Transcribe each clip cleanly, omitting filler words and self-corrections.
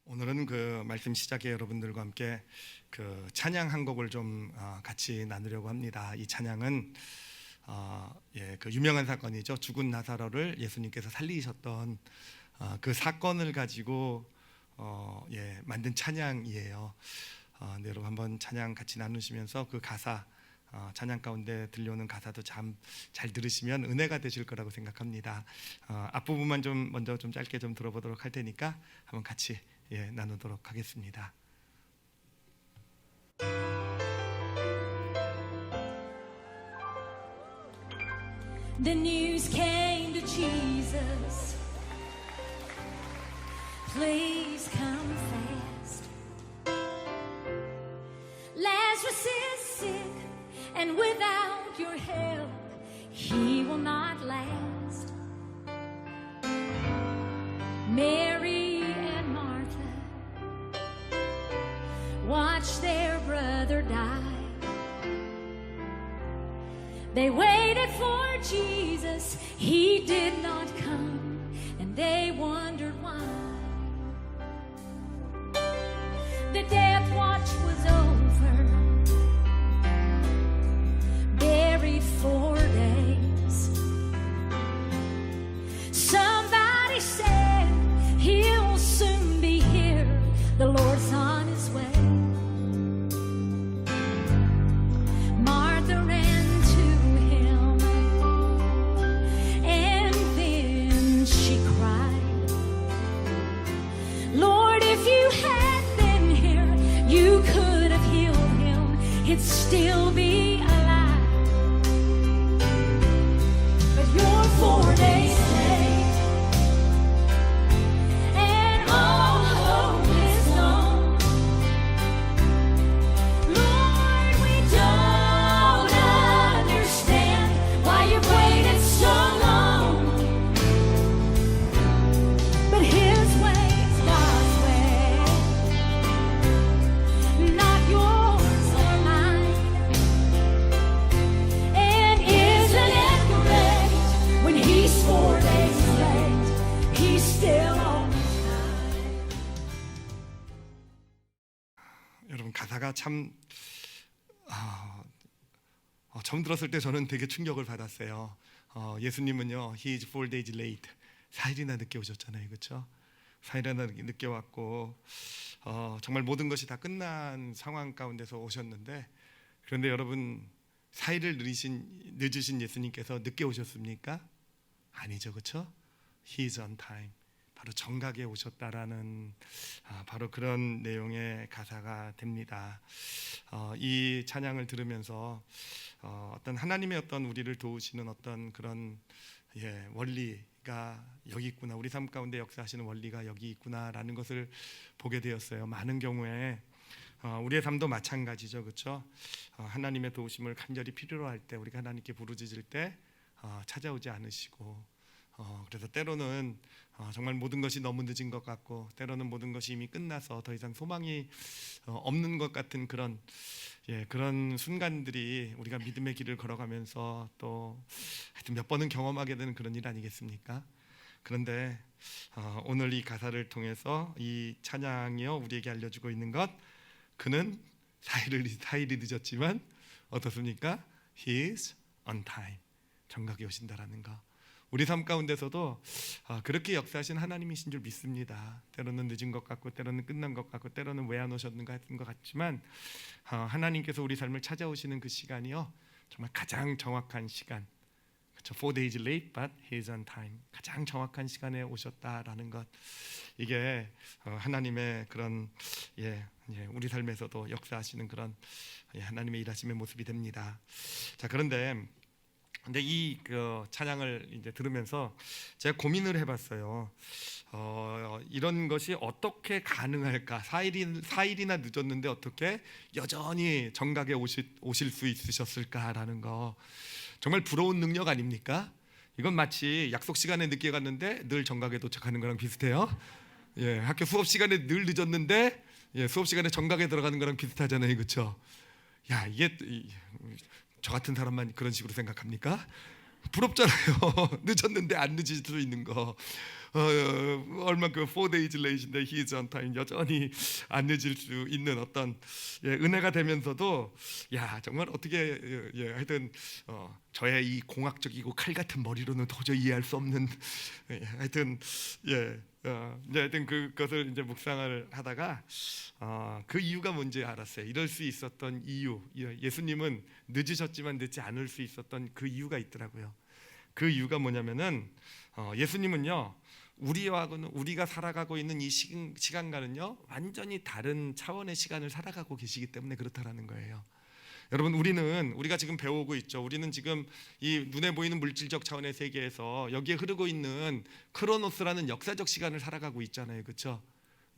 오늘은 그 말씀 시작에 여러분들과 함께 그 찬양 한 곡을 좀 같이 나누려고 합니다. 이 찬양은 그 유명한 사건이죠. 죽은 나사로를 예수님께서 살리셨던 그 사건을 가지고 만든 찬양이에요. 네, 여러분 한번 찬양 같이 나누시면서 그 가사 찬양 가운데 들려오는 가사도 참 잘 들으시면 은혜가 되실 거라고 생각합니다. 앞부분만 좀 먼저 좀 짧게 좀 들어보도록 할 테니까 한번 같이 나누도록 하겠습니다. The news came to Jesus, please come fast. Lazarus is sick, and without your help, he will not last. Mary and Martha watched their brother die. They waited for Jesus, he did not come, and they wondered why. The death watch was over, buried 4 days. Somebody said he'll soon be here, the Lord's on his way. Martha ran to him, and then she cried, Lord, if you had been here, you could have healed him, he'd still be alive. But you're 4 days late, and all hope is gone. Lord, we don't understand why you've waited so long. But his way is God's way, not yours or mine. And isn't it great when he's 4 days late, he's still on time. 여러분 가사가 참 처음 들었을 때 저는 되게 충격을 받았어요. 예수님은요, He is 4 days late, 4일이나 늦게 오셨잖아요, 그렇죠? 4일이나 늦게 왔고 정말 모든 것이 다 끝난 상황 가운데서 오셨는데, 그런데 여러분 4일을 늦으신 예수님께서 늦게 오셨습니까? 아니죠, 그렇죠? He is on time, 바로 정각에 오셨다라는 바로 그런 내용의 가사가 됩니다. 이 찬양을 들으면서 어떤 하나님의 어떤 우리를 도우시는 어떤 그런 원리가 여기 있구나, 우리 삶 가운데 역사하시는 원리가 여기 있구나라는 것을 보게 되었어요. 많은 경우에 우리의 삶도 마찬가지죠, 그렇죠? 하나님의 도우심을 간절히 필요로 할 때, 우리가 하나님께 부르짖을 때 찾아오지 않으시고, 그래서 때로는 정말 모든 것이 너무 늦은 것 같고, 때로는 모든 것이 이미 끝나서 더 이상 소망이 없는 것 같은 그런 순간들이 우리가 믿음의 길을 걸어가면서 또 하여튼 몇 번은 경험하게 되는 그런 일 아니겠습니까? 그런데 오늘 이 가사를 통해서 이 찬양이요 우리에게 알려주고 있는 것, 그는 4일이 늦었지만 어떻습니까? He is on time, 정각에 오신다라는 거. 우리 삶 가운데서도 그렇게 역사하신 하나님이신 줄 믿습니다. 때로는 늦은 것 같고, 때로는 끝난 것 같고, 때로는 왜 안 오셨는가 했던 것 같지만 하나님께서 우리 삶을 찾아오시는 그 시간이요 정말 가장 정확한 시간, 그렇죠? 4 days late, but he is on time, 가장 정확한 시간에 오셨다라는 것, 이게 하나님의 그런 우리 삶에서도 역사하시는 그런 하나님의 일하심의 모습이 됩니다. 자, 그런데 이 찬양을 이제 들으면서 제가 고민을 해봤어요. 이런 것이 어떻게 가능할까? 4일이나 늦었는데 어떻게 여전히 정각에 오실 수 있으셨을까라는 거, 정말 부러운 능력 아닙니까? 이건 마치 약속 시간에 늦게 갔는데 늘 정각에 도착하는 거랑 비슷해요. 학교 수업 시간에 늘 늦었는데 수업 시간에 정각에 들어가는 거랑 비슷하잖아요, 그렇죠? 이게 저 같은 사람만 그런 식으로 생각합니까? 부럽잖아요. 늦었는데 안 늦을 수 있는 거. 얼마큼 4 days late인데 he is on time, 여전히 안 늦을 수 있는 어떤 은혜가 되면서도 야 정말 어떻게 하여튼 저의 이 공학적이고 칼 같은 머리로는 도저히 이해할 수 없는 하여튼 하여튼 그것을 이제 묵상을 하다가 그 이유가 뭔지 알았어요. 이럴 수 있었던 이유, 예수님은 늦으셨지만 늦지 않을 수 있었던 그 이유가 있더라고요. 그 이유가 뭐냐면은 예수님은요 우리가 살아가고 있는 이 시간과는요 완전히 다른 차원의 시간을 살아가고 계시기 때문에 그렇다라는 거예요. 여러분 우리가 지금 배우고 있죠. 우리는 지금 이 눈에 보이는 물질적 차원의 세계에서 여기에 흐르고 있는 크로노스라는 역사적 시간을 살아가고 있잖아요, 그렇죠?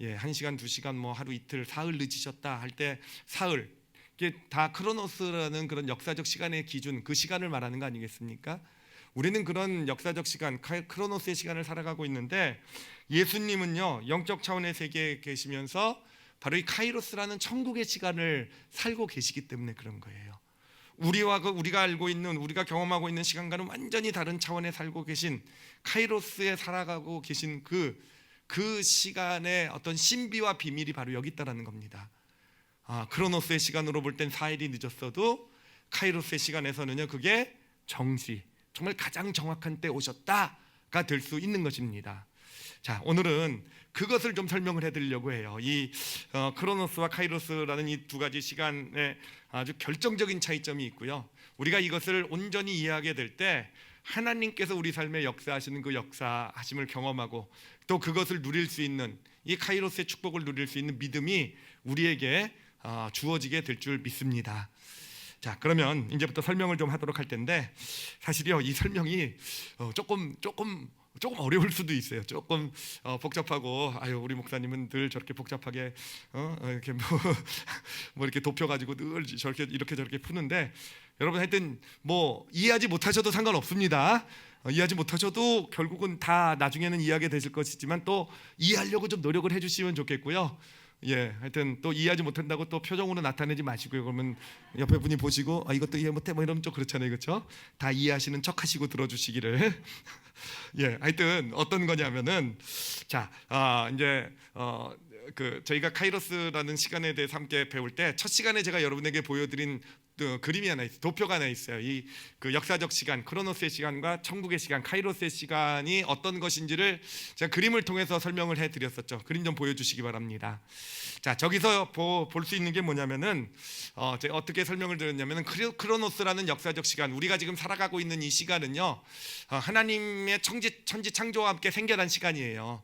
1시간, 2시간, 뭐 하루 이틀, 사흘 늦으셨다 할 때 사흘 이게 다 크로노스라는 그런 역사적 시간의 기준, 그 시간을 말하는 거 아니겠습니까? 우리는 그런 역사적 시간, 크로노스의 시간을 살아가고 있는데 예수님은요 영적 차원의 세계에 계시면서 바로 이 카이로스라는 천국의 시간을 살고 계시기 때문에 그런 거예요. 우리가 알고 있는, 우리가 경험하고 있는 시간과는 완전히 다른 차원에 살고 계신 카이로스에 살아가고 계신 그 시간의 어떤 신비와 비밀이 바로 여기 있다라는 겁니다. 크로노스의 시간으로 볼 땐 4일이 늦었어도 카이로스의 시간에서는요 그게 정시, 정말 가장 정확한 때 오셨다가 될 수 있는 것입니다. 자, 오늘은 그것을 좀 설명을 해드리려고 해요. 이 크로노스와 카이로스라는 이 두 가지 시간에 아주 결정적인 차이점이 있고요. 우리가 이것을 온전히 이해하게 될 때 하나님께서 우리 삶에 역사하시는 그 역사하심을 경험하고 또 그것을 누릴 수 있는 이 카이로스의 축복을 누릴 수 있는 믿음이 우리에게 주어지게 될 줄 믿습니다. 자, 그러면 이제부터 설명을 좀 하도록 할 텐데 사실요 이 설명이 조금 어려울 수도 있어요. 조금 복잡하고 우리 목사님은 늘 저렇게 복잡하게 이렇게 뭐 이렇게 돕혀가지고 늘 이렇게 저렇게 푸는데 여러분 하여튼 뭐 이해하지 못하셔도 상관없습니다. 이해하지 못하셔도 결국은 다 나중에는 이해하게 되실 것이지만 또 이해하려고 좀 노력을 해주시면 좋겠고요. 하여튼 또 이해하지 못한다고 또 표정으로 나타내지 마시고요. 그러면 옆에 분이 보시고 이것도 이해 못해 뭐 이러면 좀 그렇잖아요, 그렇죠? 다 이해하시는 척하시고 들어주시기를. 하여튼 어떤 거냐면은 자, 이제 저희가 카이로스라는 시간에 대해서 함께 배울 때 첫 시간에 제가 여러분에게 보여드린 그림이 하나 있어요. 도표가 하나 있어요. 그 역사적 시간, 크로노스의 시간과 천국의 시간, 카이로스의 시간이 어떤 것인지를 제가 그림을 통해서 설명을 해드렸었죠. 그림 좀 보여주시기 바랍니다. 자, 저기서 볼 수 있는 게 뭐냐면은 제가 어떻게 설명을 드렸냐면은 크로노스라는 역사적 시간, 우리가 지금 살아가고 있는 이 시간은요 하나님의 천지 창조와 함께 생겨난 시간이에요.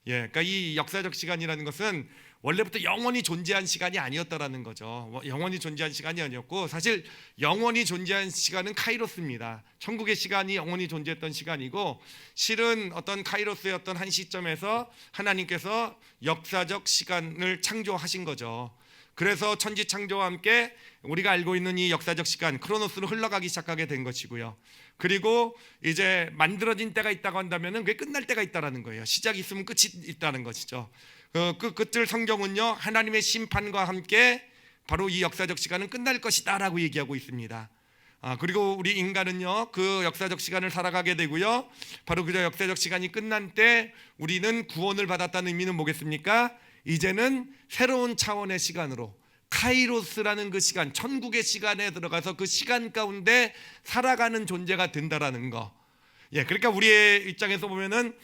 그러니까 이 역사적 시간이라는 것은 원래부터 영원히 존재한 시간이 아니었다라는 거죠. 영원히 존재한 시간이 아니었고 사실 영원히 존재한 시간은 카이로스입니다. 천국의 시간이 영원히 존재했던 시간이고 실은 어떤 카이로스의 어떤 한 시점에서 하나님께서 역사적 시간을 창조하신 거죠. 그래서 천지 창조와 함께 우리가 알고 있는 이 역사적 시간 크로노스로 흘러가기 시작하게 된 것이고요. 그리고 이제 만들어진 때가 있다고 한다면은 그게 끝날 때가 있다라는 거예요. 시작이 있으면 끝이 있다는 것이죠. 그 끝을 성경은요 하나님의 심판과 함께 바로 이 역사적 시간은 끝날 것이다라고 얘기하고 있습니다. 그리고 우리 인간은요 그 역사적 시간을 살아가게 되고요. 바로 그 역사적 시간이 끝난 때 우리는 구원을 받았다는 의미는 뭐겠습니까? 이제는 새로운 차원의 시간으로 카이로스라는 그 시간, 천국의 시간에 들어가서 그 시간 가운데 살아가는 존재가 된다라는 거. 그러니까 우리의 입장에서 보면은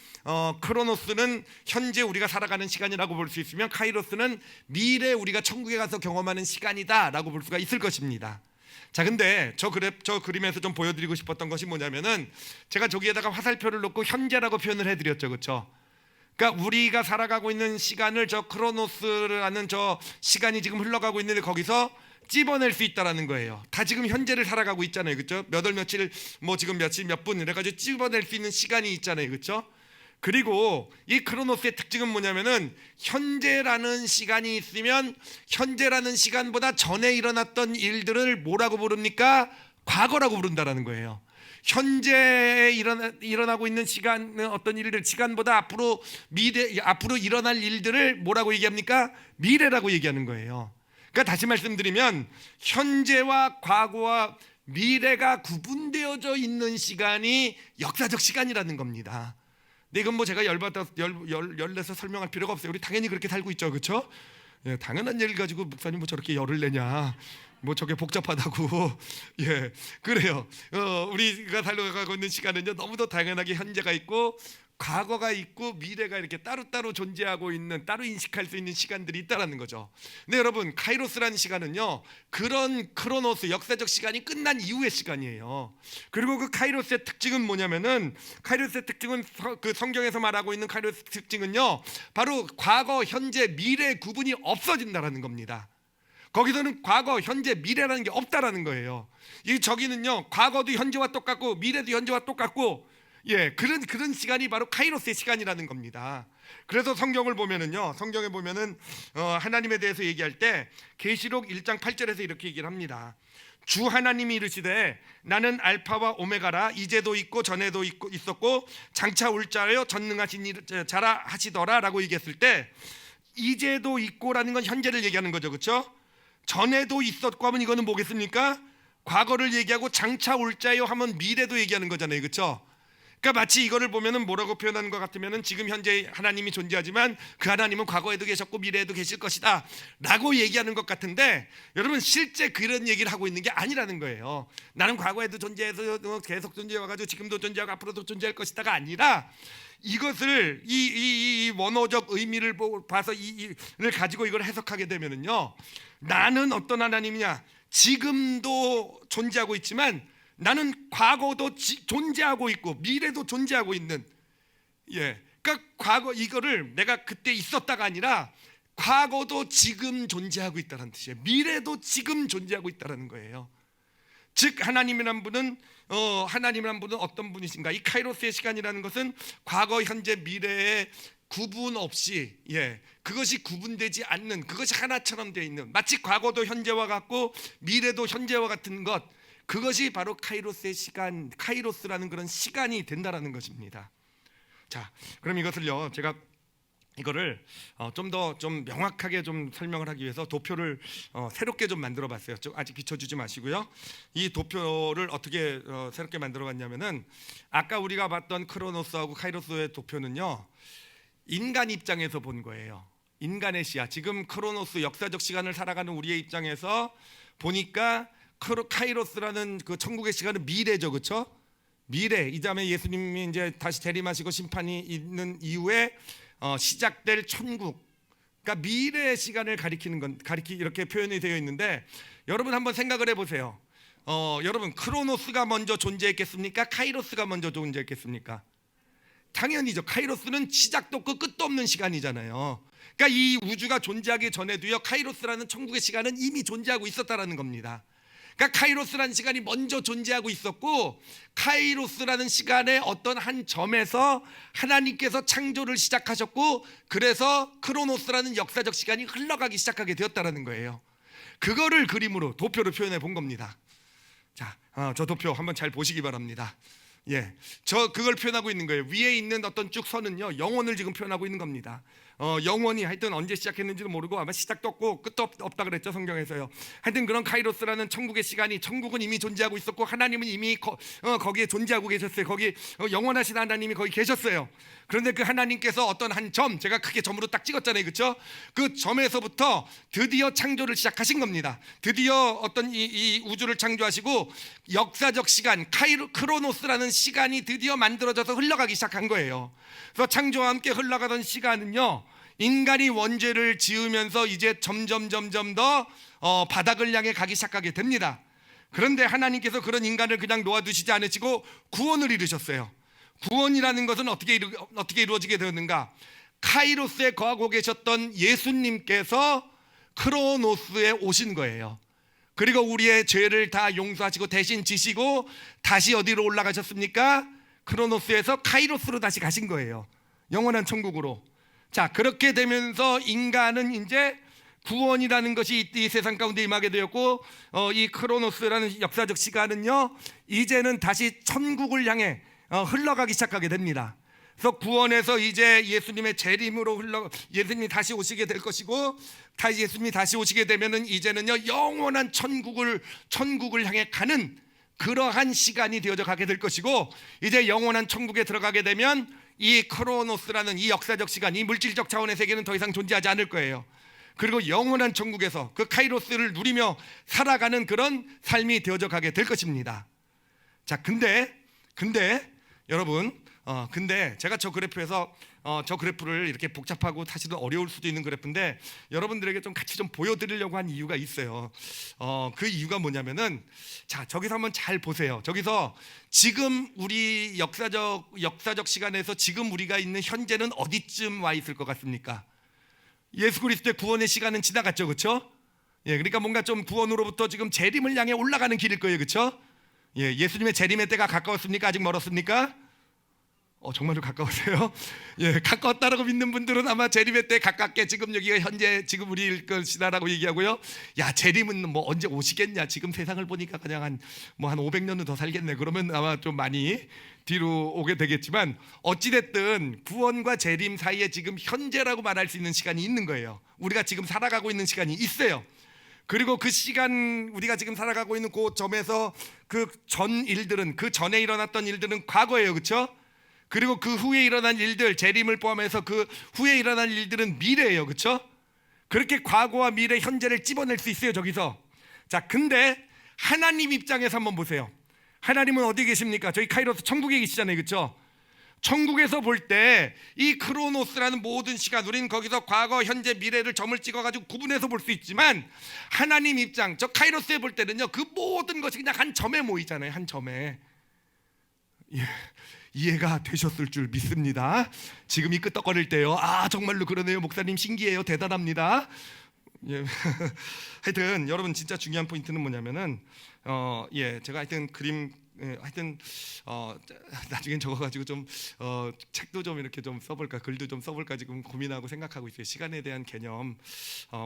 크로노스는 현재 우리가 살아가는 시간이라고 볼 수 있으면 카이로스는 미래 우리가 천국에 가서 경험하는 시간이다라고 볼 수가 있을 것입니다. 자, 근데 저 그림에서 좀 보여드리고 싶었던 것이 뭐냐면은 제가 저기에다가 화살표를 놓고 현재라고 표현을 해드렸죠, 그렇죠? 그러니까 우리가 살아가고 있는 시간을 저 크로노스라는 저 시간이 지금 흘러가고 있는데 거기서 찝어낼 수 있다라는 거예요. 다 지금 현재를 살아가고 있잖아요, 그렇죠? 몇 월 며칠 뭐 지금 며칠 몇 분 이래가지고 찝어낼 수 있는 시간이 있잖아요, 그렇죠? 그리고 이 크로노스의 특징은 뭐냐면은 현재라는 시간이 있으면 현재라는 시간보다 전에 일어났던 일들을 뭐라고 부릅니까? 과거라고 부른다라는 거예요. 현재 일어나고 있는 시간 어떤 일들 시간보다 앞으로 일어날 일들을 뭐라고 얘기합니까? 미래라고 얘기하는 거예요. 그러니까 다시 말씀드리면 현재와 과거와 미래가 구분되어져 있는 시간이 역사적 시간이라는 겁니다. 근데 이건 뭐 제가 열내서 설명할 필요가 없어요. 우리 당연히 그렇게 살고 있죠, 그렇죠? 예, 당연한 얘기를 가지고 목사님 뭐 저렇게 열을 내냐, 뭐 저게 복잡하다고. 예, 그래요. 우리가 살아가고 있는 시간은요, 너무도 당연하게 현재가 있고 과거가 있고 미래가 이렇게 따로따로 존재하고 있는, 따로 인식할 수 있는 시간들이 있다라는 거죠. 근데 여러분, 카이로스라는 시간은요, 그런 크로노스, 역사적 시간이 끝난 이후의 시간이에요. 그리고 그 카이로스의 특징은 뭐냐면은, 카이로스의 특징은 그 성경에서 말하고 있는 카이로스 특징은요, 바로 과거, 현재, 미래 구분이 없어진다라는 겁니다. 거기서는 과거, 현재, 미래라는 게 없다라는 거예요. 이 저기는요, 과거도 현재와 똑같고 미래도 현재와 똑같고, 예, 그런 시간이 바로 카이로스의 시간이라는 겁니다. 그래서 성경을 보면은요, 성경에 보면은 하나님에 대해서 얘기할 때 계시록 1장 8절에서 이렇게 얘기를 합니다. 주 하나님이 이르시되 나는 알파와 오메가라, 이제도 있고 전에도 있었고 장차 올 자여 전능하신 자라 하시더라라고 얘기했을 때, 이제도 있고라는 건 현재를 얘기하는 거죠, 그렇죠? 전에도 있었고 하면 이거는 뭐겠습니까? 과거를 얘기하고 장차 올 자여 하면 미래도 얘기하는 거잖아요, 그렇죠? 그러니까 마치 이거를 보면은 뭐라고 표현하는 것 같으면은, 지금 현재 하나님이 존재하지만 그 하나님은 과거에도 계셨고 미래에도 계실 것이다 라고 얘기하는 것 같은데, 여러분 실제 그런 얘기를 하고 있는 게 아니라는 거예요. 나는 과거에도 존재해서 계속 존재해가지고 지금도 존재하고 앞으로도 존재할 것이다가 아니라, 이것을 이 원어적 의미를 봐서 이를 가지고 이걸 해석하게 되면은요, 나는 어떤 하나님이냐, 지금도 존재하고 있지만 나는 과거도 존재하고 있고 미래도 존재하고 있는, 예, 그러니까 과거 이거를 내가 그때 있었다가 아니라 과거도 지금 존재하고 있다는 뜻이에요. 미래도 지금 존재하고 있다는 거예요. 즉 하나님이란 분은 어떤 분이신가? 이 카이로스의 시간이라는 것은 과거, 현재, 미래의 구분 없이, 예, 그것이 구분되지 않는, 그것이 하나처럼 되어 있는, 마치 과거도 현재와 같고 미래도 현재와 같은 것, 그것이 바로 카이로스의 시간, 카이로스라는 그런 시간이 된다라는 것입니다. 자, 그럼 이것을요, 제가 이거를 좀 더 좀 명확하게 좀 설명을 하기 위해서 도표를 새롭게 좀 만들어봤어요. 아직 비춰주지 마시고요. 이 도표를 어떻게 새롭게 만들어봤냐면은, 아까 우리가 봤던 크로노스하고 카이로스의 도표는요, 인간 입장에서 본 거예요. 인간의 시야. 지금 크로노스, 역사적 시간을 살아가는 우리의 입장에서 보니까 카이로스라는 그 천국의 시간은 미래죠, 그렇죠? 미래. 이 다음에 예수님이 이제 다시 재림하시고 심판이 있는 이후에 시작될 천국. 그러니까 미래의 시간을 이렇게 표현이 되어 있는데, 여러분 한번 생각을 해보세요. 여러분, 크로노스가 먼저 존재했겠습니까? 카이로스가 먼저 존재했겠습니까? 당연히죠. 카이로스는 시작도 없고 끝도 없는 시간이잖아요. 그러니까 이 우주가 존재하기 전에도요, 카이로스라는 천국의 시간은 이미 존재하고 있었다라는 겁니다. 그러니까 카이로스라는 시간이 먼저 존재하고 있었고, 카이로스라는 시간의 어떤 한 점에서 하나님께서 창조를 시작하셨고, 그래서 크로노스라는 역사적 시간이 흘러가기 시작하게 되었다는 거예요. 그거를 그림으로, 도표로 표현해 본 겁니다. 자, 저 도표 한번 잘 보시기 바랍니다. 예, 저 그걸 표현하고 있는 거예요. 위에 있는 어떤 쭉 선은요, 영원을 지금 표현하고 있는 겁니다. 영원히 하여튼 언제 시작했는지도 모르고, 아마 시작도 없고 끝도 없다 그랬죠, 성경에서요. 하여튼 그런 카이로스라는 천국의 시간이, 천국은 이미 존재하고 있었고 하나님은 이미 거기에 존재하고 계셨어요. 거기 영원하신 하나님이 거기 계셨어요. 그런데 그 하나님께서 어떤 한 점, 제가 크게 점으로 딱 찍었잖아요, 그렇죠? 그 점에서부터 드디어 창조를 시작하신 겁니다. 드디어 어떤 이 우주를 창조하시고 역사적 시간, 크로노스라는 시간이 드디어 만들어져서 흘러가기 시작한 거예요. 그래서 창조와 함께 흘러가던 시간은요, 인간이 원죄를 지으면서 이제 점점 더 바닥을 향해 가기 시작하게 됩니다. 그런데 하나님께서 그런 인간을 그냥 놓아두시지 않으시고 구원을 이루셨어요. 구원이라는 것은 어떻게 이루어지게 되었는가? 카이로스에 거하고 계셨던 예수님께서 크로노스에 오신 거예요. 그리고 우리의 죄를 다 용서하시고 대신 지시고 다시 어디로 올라가셨습니까? 크로노스에서 카이로스로 다시 가신 거예요. 영원한 천국으로. 자, 그렇게 되면서 인간은 이제 구원이라는 것이 이 세상 가운데 임하게 되었고, 이 크로노스라는 역사적 시간은요, 이제는 다시 천국을 향해 흘러가기 시작하게 됩니다. 그래서 구원에서 이제 예수님의 재림으로 예수님이 다시 오시게 될 것이고, 예수님이 다시 오시게 되면은 이제는요, 영원한 천국을 향해 가는 그러한 시간이 되어져 가게 될 것이고, 이제 영원한 천국에 들어가게 되면 이 크로노스라는 이 역사적 시간, 이 물질적 차원의 세계는 더 이상 존재하지 않을 거예요. 그리고 영원한 천국에서 그 카이로스를 누리며 살아가는 그런 삶이 되어져 가게 될 것입니다. 자, 근데 여러분, 근데 제가 저 그래프에서 저 그래프를 이렇게 복잡하고 사실은 어려울 수도 있는 그래프인데 여러분들에게 좀 같이 좀 보여드리려고 한 이유가 있어요. 그 이유가 뭐냐면은, 자, 저기서 한번 잘 보세요. 저기서 지금 우리 역사적 시간에서 지금 우리가 있는 현재는 어디쯤 와 있을 것 같습니까? 예수 그리스도의 구원의 시간은 지나갔죠, 그렇죠? 예, 그러니까 뭔가 좀 구원으로부터 지금 재림을 향해 올라가는 길일 거예요, 그렇죠? 예, 예수님의 재림의 때가 가까웠습니까? 아직 멀었습니까? 정말로 가까우세요? 예, 가까웠다라고 믿는 분들은 아마 재림의 때 가깝게 지금 여기가 현재 지금 우리일 것이다라고 얘기하고요. 야, 재림은 뭐 언제 오시겠냐? 지금 세상을 보니까 그냥 한 500년은 더 살겠네. 그러면 아마 좀 많이 뒤로 오게 되겠지만 어찌 됐든 구원과 재림 사이에 지금 현재라고 말할 수 있는 시간이 있는 거예요. 우리가 지금 살아가고 있는 시간이 있어요. 그리고 그 시간, 우리가 지금 살아가고 있는 그 점에서 그 전 일들은, 그 전에 일어났던 일들은 과거예요, 그렇죠? 그리고 그 후에 일어난 일들, 재림을 포함해서 그 후에 일어날 일들은 미래예요, 그렇죠? 그렇게 과거와 미래, 현재를 찝어낼 수 있어요, 저기서. 자, 근데 하나님 입장에서 한번 보세요. 하나님은 어디 계십니까? 저희 카이로스 천국에 계시잖아요, 그렇죠? 천국에서 볼 때 이 크로노스라는 모든 시간, 우리는 거기서 과거, 현재, 미래를 점을 찍어가지고 구분해서 볼 수 있지만 하나님 입장, 저 카이로스에 볼 때는요, 그 모든 것이 그냥 한 점에 모이잖아요, 한 점에. 예, 이해가 되셨을 줄 믿습니다. 지금이 끄떡거릴 때요, 정말로 그러네요, 목사님 신기해요, 대단합니다. 예. 하여튼 여러분, 진짜 중요한 포인트는 뭐냐면은 제가 하여튼 그림, 하여튼 나중엔 적어가지고 좀 책도 좀 이렇게 좀 써볼까, 글도 좀 써볼까 지금 고민하고 생각하고 있어요. 시간에 대한 개념.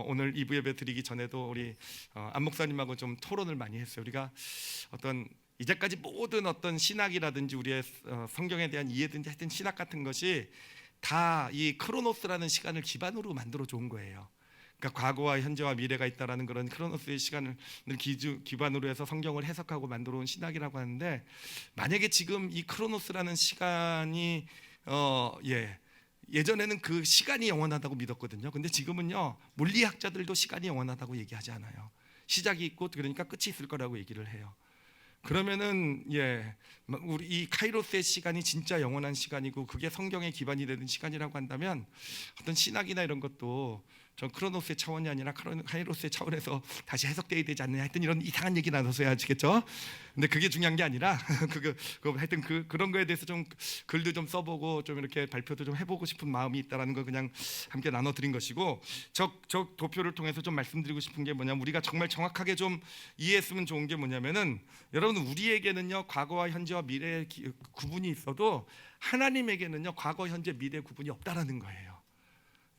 오늘 2부 예배 드리기 전에도 우리 안 목사님하고 좀 토론을 많이 했어요. 우리가 어떤 이제까지 모든 어떤 신학이라든지 우리의 성경에 대한 이해든지 하여튼 신학 같은 것이 다 이 크로노스라는 시간을 기반으로 만들어 좋은 거예요. 그러니까 과거와 현재와 미래가 있다라는 그런 크로노스의 시간을 기반으로 해서 성경을 해석하고 만들어 온 신학이라고 하는데, 만약에 지금 이 크로노스라는 시간이 예전에는 그 시간이 영원하다고 믿었거든요. 근데 지금은요, 물리학자들도 시간이 영원하다고 얘기하지 않아요. 시작이 있고 그러니까 끝이 있을 거라고 얘기를 해요. 그러면은 우리 이 카이로스의 시간이 진짜 영원한 시간이고 그게 성경의 기반이 되는 시간이라고 한다면 어떤 신학이나 이런 것도 전 크로노스의 차원이 아니라 카이로스의 차원에서 다시 해석되어야 되지 않느냐, 하여튼 이런 이상한 얘기 나눠서 해야지겠죠. 근데 그게 중요한 게 아니라 하여튼 그런 거에 대해서 좀 글도 좀 써보고 좀 이렇게 발표도 좀 해보고 싶은 마음이 있다라는 걸 그냥 함께 나눠드린 것이고, 저 도표를 통해서 좀 말씀드리고 싶은 게 뭐냐면, 우리가 정말 정확하게 좀 이해했으면 좋은 게 뭐냐면은, 여러분, 우리에게는요 과거와 현재와 미래의 구분이 있어도 하나님에게는요 과거, 현재, 미래 구분이 없다라는 거예요.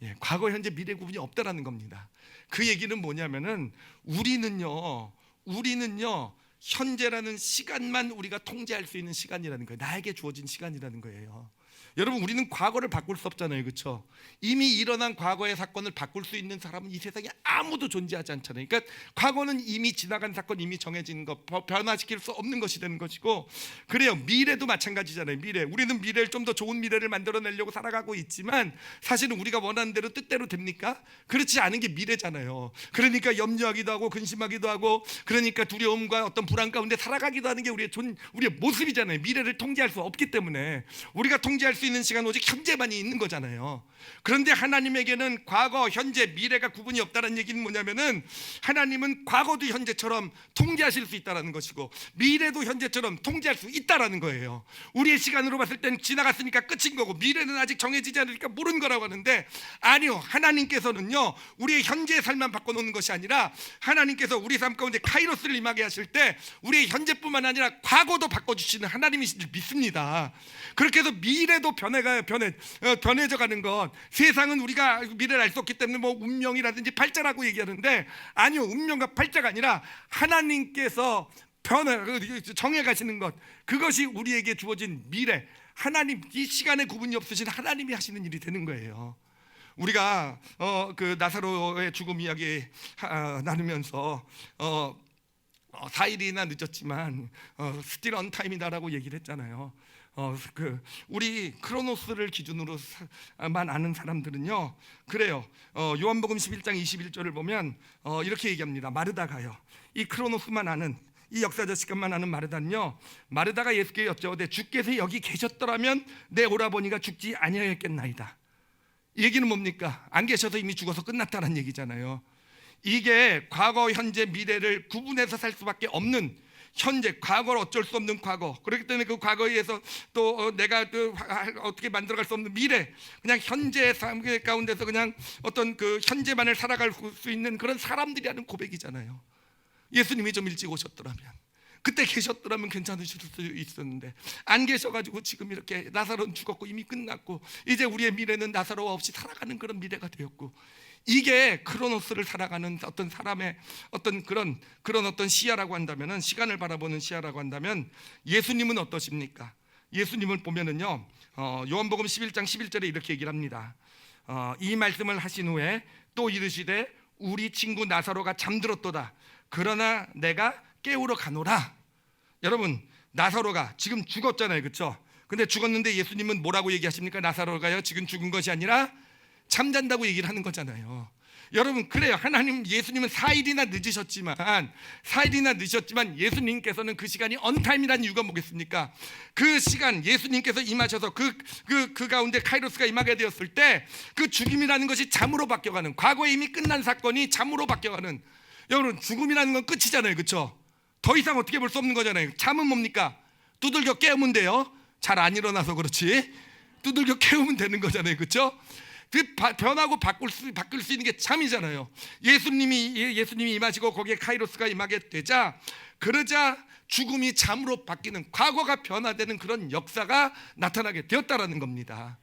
예, 과거, 현재, 미래 구분이 없다라는 겁니다. 그 얘기는 뭐냐면은 우리는요 현재라는 시간만 우리가 통제할 수 있는 시간이라는 거예요. 나에게 주어진 시간이라는 거예요. 여러분, 우리는 과거를 바꿀 수 없잖아요, 그렇죠? 이미 일어난 과거의 사건을 바꿀 수 있는 사람은 이 세상에 아무도 존재하지 않잖아요. 그러니까 과거는 이미 지나간 사건, 이미 정해진 것, 변화시킬 수 없는 것이 되는 것이고, 그래요. 미래도 마찬가지잖아요. 우리는 미래를 좀 더 좋은 미래를 만들어내려고 살아가고 있지만 사실은 우리가 원하는 대로 뜻대로 됩니까? 그렇지 않은 게 미래잖아요. 그러니까 염려하기도 하고 근심하기도 하고, 그러니까 두려움과 어떤 불안 가운데 살아가기도 하는 게 우리의 모습이잖아요. 미래를 통제할 수 없기 때문에 우리가 통제할 수 있는 시간 오직 현재만이 있는 거잖아요. 그런데 하나님에게는 과거, 현재, 미래가 구분이 없다는 얘기는 뭐냐면은, 하나님은 과거도 현재처럼 통제하실 수 있다는 것이고 미래도 현재처럼 통제할 수 있다는 거예요. 우리의 시간으로 봤을 땐 지나갔으니까 끝인 거고 미래는 아직 정해지지 않으니까 모르는 거라고 하는데, 아니요, 하나님께서는요 우리의 현재의 삶만 바꿔놓는 것이 아니라 하나님께서 우리 삶 가운데 카이로스를 임하게 하실 때 우리의 현재뿐만 아니라 과거도 바꿔주시는 하나님이신 줄 믿습니다. 그렇게 해서 미래도 변해져 가는 것, 세상은 우리가 미래를 알 수 없기 때문에 뭐 운명이라든지 팔자라고 얘기하는데, 아니요, 운명과 팔자가 아니라 하나님께서 정해 가시는 것, 그것이 우리에게 주어진 미래, 하나님, 이 시간에 구분이 없으신 하나님이 하시는 일이 되는 거예요. 우리가 그 나사로의 죽음 이야기 나누면서 4일이나 늦었지만 still on time이다라고 얘기를 했잖아요. 우리 크로노스를 기준으로만 아는 사람들은요, 그래요. 요한복음 11장 21절을 보면 이렇게 얘기합니다. 마르다가요, 이 크로노스만 아는, 이 역사적 시간만 아는 마르다는요, 마르다가 예수께 여쭤오되 주께서 여기 계셨더라면 내 오라버니가 죽지 아니하였겠나이다. 이 얘기는 뭡니까? 안 계셔서 이미 죽어서 끝났다는 얘기잖아요. 이게 과거, 현재, 미래를 구분해서 살 수밖에 없는, 현재, 과거를 어쩔 수 없는 과거, 그렇기 때문에 그 과거에 의해서 또 내가 어떻게 만들어갈 수 없는 미래, 그냥 현재 삶 가운데서 그냥 어떤 그 현재만을 살아갈 수 있는 그런 사람들이 하는 고백이잖아요. 예수님이 좀 일찍 오셨더라면, 그때 계셨더라면 괜찮으실 수 있었는데 안 계셔가지고 지금 이렇게 나사로는 죽었고 이미 끝났고 이제 우리의 미래는 나사로 없이 살아가는 그런 미래가 되었고, 이게 크로노스를 살아가는 어떤 사람의 어떤 그런 어떤 시야라고 한다면은, 시간을 바라보는 시야라고 한다면 예수님은 어떠십니까? 예수님을 보면은요, 요한복음 11장 11절에 이렇게 얘기를 합니다. 이 말씀을 하신 후에 또 이르시되 우리 친구 나사로가 잠들었도다. 그러나 내가 깨우러 가노라. 여러분, 나사로가 지금 죽었잖아요, 그렇죠? 근데 죽었는데 예수님은 뭐라고 얘기하십니까? 나사로가요, 지금 죽은 것이 아니라 잠잔다고 얘기를 하는 거잖아요. 여러분, 그래요. 하나님, 예수님은 4일이나 늦으셨지만 예수님께서는 그 시간이 언타임이라는 이유가 뭐겠습니까? 그 시간, 예수님께서 임하셔서 그 가운데 카이로스가 임하게 되었을 때 그 죽임이라는 것이 잠으로 바뀌어가는, 과거에 이미 끝난 사건이 잠으로 바뀌어가는, 여러분, 죽음이라는 건 끝이잖아요, 그렇죠? 더 이상 어떻게 볼 수 없는 거잖아요. 잠은 뭡니까? 두들겨 깨우면 돼요. 잘 안 일어나서 그렇지. 두들겨 깨우면 되는 거잖아요, 그렇죠? 그 변하고 바뀔 수 있는 게 잠이잖아요. 예수님이 임하시고 거기에 카이로스가 임하게 되자, 그러자 죽음이 잠으로 바뀌는, 과거가 변화되는 그런 역사가 나타나게 되었다라는 겁니다.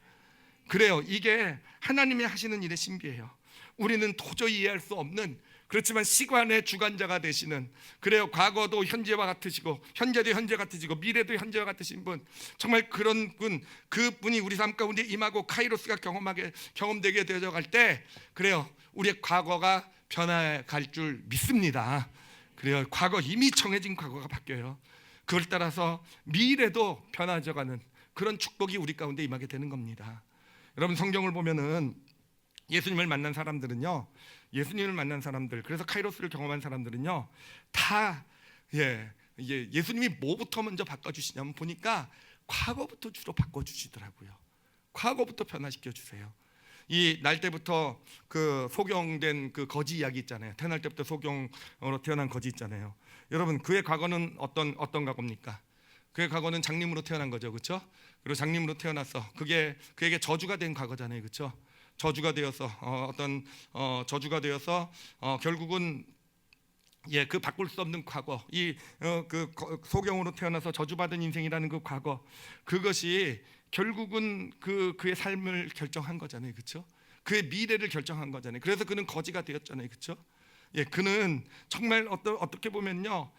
그래요. 이게 하나님이 하시는 일의 신비예요. 우리는 도저히 이해할 수 없는, 그렇지만 시간의 주관자가 되시는, 그래요, 과거도 현재와 같으시고 현재도 현재 같으시고 미래도 현재와 같으신 분, 정말 그런 분, 그분이 우리 삶 가운데 임하고 카이로스가 경험되게 되어져 갈 때, 그래요, 우리의 과거가 변해갈 줄 믿습니다. 그래요, 과거, 이미 정해진 과거가 바뀌어요. 그걸 따라서 미래도 변화져가는 그런 축복이 우리 가운데 임하게 되는 겁니다. 여러분, 성경을 보면은 예수님을 만난 사람들은요, 그래서 카이로스를 경험한 사람들은요, 다 예수님이 뭐부터 먼저 바꿔주시냐면 보니까 과거부터 주로 바꿔주시더라고요. 과거부터 변화시켜 주세요. 이 날 때부터 그 소경된 그 거지 이야기 있잖아요. 태어날 때부터 소경으로 태어난 거지 있잖아요. 여러분, 그의 과거는 어떤 과거입니까? 그의 과거는 장님으로 태어난 거죠, 그렇죠? 그리고 장님으로 태어나서 그에게 저주가 된 과거잖아요, 그렇죠? 저주가 되어서 저주가 되어서 결국은 그 바꿀 수 없는 과거, 그 소경으로 태어나서 저주받은 인생이라는 그 과거, 그것이 결국은 그의 삶을 결정한 거잖아요, 그렇죠? 그의 미래를 결정한 거잖아요. 그래서 그는 거지가 되었잖아요, 그렇죠? 그는 정말 어떻게 보면요,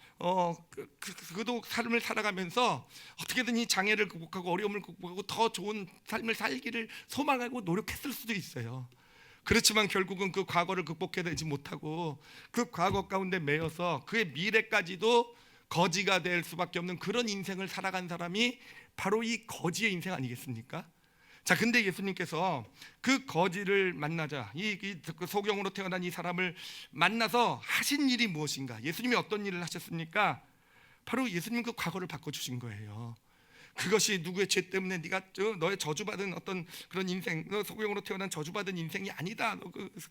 그도 삶을 살아가면서 어떻게든 이 장애를 극복하고 어려움을 극복하고 더 좋은 삶을 살기를 소망하고 노력했을 수도 있어요. 그렇지만 결국은 그 과거를 극복해내지 못하고 그 과거 가운데 매여서 그의 미래까지도 거지가 될 수밖에 없는 그런 인생을 살아간 사람이 바로 이 거지의 인생 아니겠습니까? 자, 근데 예수님께서 그 거지를 만나자, 그 소경으로 태어난 이 사람을 만나서 하신 일이 무엇인가? 예수님이 어떤 일을 하셨습니까? 바로 예수님 그 과거를 바꿔주신 거예요. 그것이 누구의 죄 때문에 너의 저주받은 어떤 그런 인생, 너 소경으로 태어난 저주받은 인생이 아니다.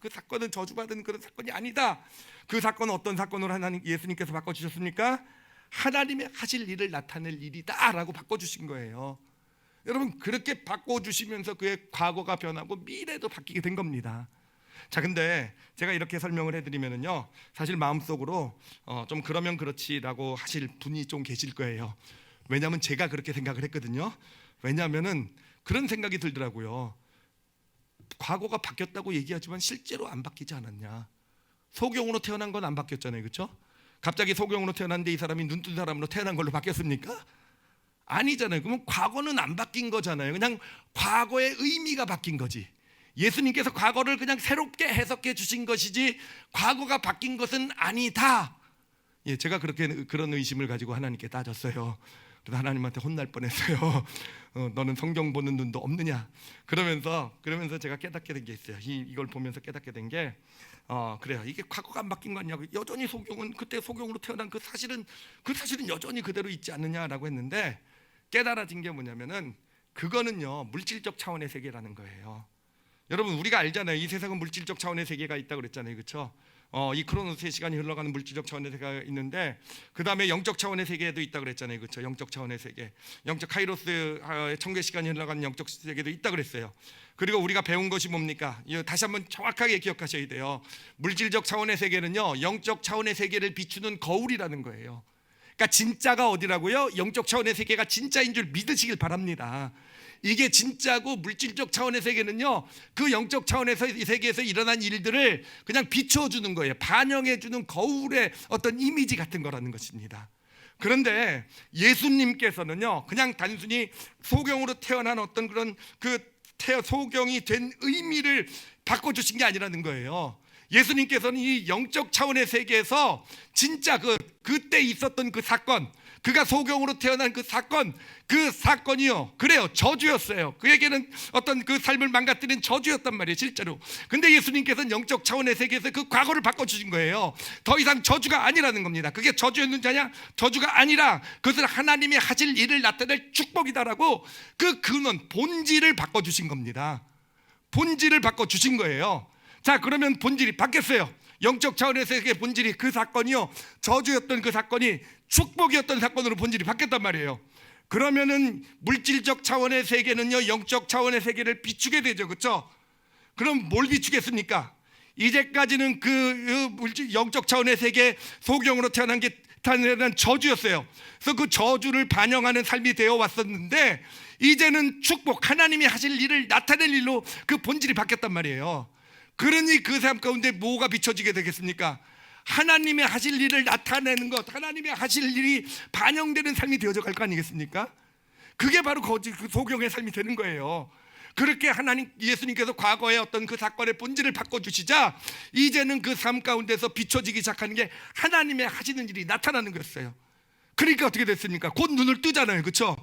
그 사건은 저주받은 그런 사건이 아니다. 그 사건은 어떤 사건으로 예수님께서 바꿔주셨습니까? 하나님의 하실 일을 나타낼 일이다라고 바꿔주신 거예요. 여러분, 그렇게 바꿔주시면서 그의 과거가 변하고 미래도 바뀌게 된 겁니다. 자, 근데 제가 이렇게 설명을 해드리면은요, 사실 마음속으로 좀 그러면 그렇지라고 하실 분이 좀 계실 거예요. 왜냐하면 제가 그렇게 생각을 했거든요. 왜냐하면은 그런 생각이 들더라고요. 과거가 바뀌었다고 얘기하지만 실제로 안 바뀌지 않았냐? 소경으로 태어난 건 안 바뀌었잖아요, 그렇죠? 갑자기 소경으로 태어났는데 이 사람이 눈뜬 사람으로 태어난 걸로 바뀌었습니까? 아니잖아요. 그러면 과거는 안 바뀐 거잖아요. 그냥 과거의 의미가 바뀐 거지. 예수님께서 과거를 그냥 새롭게 해석해 주신 것이지 과거가 바뀐 것은 아니다. 제가 그런 의심을 가지고 하나님께 따졌어요. 그래서 하나님한테 혼날 뻔했어요. 너는 성경 보는 눈도 없느냐? 그러면서 제가 깨닫게 된 게 있어요. 이걸 보면서 깨닫게 된 게 그래요. 이게 과거가 안 바뀐 거 아니냐고. 여전히 소경은 그때 소경으로 태어난 그 사실은 여전히 그대로 있지 않느냐라고 했는데, 깨달아진 게 뭐냐면은 그거는요 물질적 차원의 세계라는 거예요. 여러분 우리가 알잖아요. 이 세상은 물질적 차원의 세계가 있다고 그랬잖아요, 그렇죠? 이 크로노스의 시간이 흘러가는 물질적 차원의 세계가 있는데, 그 다음에 영적 차원의 세계도 있다고 그랬잖아요, 그렇죠? 영적 차원의 세계, 영적 카이로스의 청계 시간이 흘러가는 영적 세계도 있다고 그랬어요. 그리고 우리가 배운 것이 뭡니까? 다시 한번 정확하게 기억하셔야 돼요. 물질적 차원의 세계는요 영적 차원의 세계를 비추는 거울이라는 거예요. 그러니까 진짜가 어디라고요? 영적 차원의 세계가 진짜인 줄 믿으시길 바랍니다. 이게 진짜고, 물질적 차원의 세계는요 그 영적 차원의 세계에서 일어난 일들을 그냥 비춰주는 거예요. 반영해주는 거울의 어떤 이미지 같은 거라는 것입니다. 그런데 예수님께서는요 그냥 단순히 소경으로 태어난 어떤 그런 소경이 된 의미를 바꿔주신 게 아니라는 거예요. 예수님께서는 이 영적 차원의 세계에서 진짜 그때 있었던 그 사건, 그가 소경으로 태어난 그 사건이요 그래요, 저주였어요. 그에게는 어떤 그 삶을 망가뜨린 저주였단 말이에요, 실제로. 근데 예수님께서는 영적 차원의 세계에서 그 과거를 바꿔주신 거예요. 더 이상 저주가 아니라는 겁니다. 그게 저주였는지 아니야? 저주가 아니라 그것은 하나님이 하실 일을 나타낼 축복이다라고 그 근원, 본질을 바꿔주신 겁니다. 본질을 바꿔주신 거예요. 자, 그러면 본질이 바뀌었어요. 영적 차원의 세계의 본질이, 그 사건이요 저주였던 그 사건이 축복이었던 사건으로 본질이 바뀌었단 말이에요. 그러면은 물질적 차원의 세계는요 영적 차원의 세계를 비추게 되죠, 그렇죠? 그럼 뭘 비추겠습니까? 이제까지는 영적 차원의 세계, 소경으로 태어난 게 대한 저주였어요. 그래서 그 저주를 반영하는 삶이 되어 왔었는데, 이제는 축복, 하나님이 하실 일을 나타낼 일로 그 본질이 바뀌었단 말이에요. 그러니 그 삶 가운데 뭐가 비춰지게 되겠습니까? 하나님의 하실 일을 나타내는 것, 하나님의 하실 일이 반영되는 삶이 되어져 갈 거 아니겠습니까? 그게 바로 그 소경의 삶이 되는 거예요. 그렇게 예수님께서 과거의 어떤 그 사건의 본질을 바꿔주시자, 이제는 그 삶 가운데서 비춰지기 시작하는 게 하나님의 하시는 일이 나타나는 거였어요. 그러니까 어떻게 됐습니까? 곧 눈을 뜨잖아요, 그렇죠?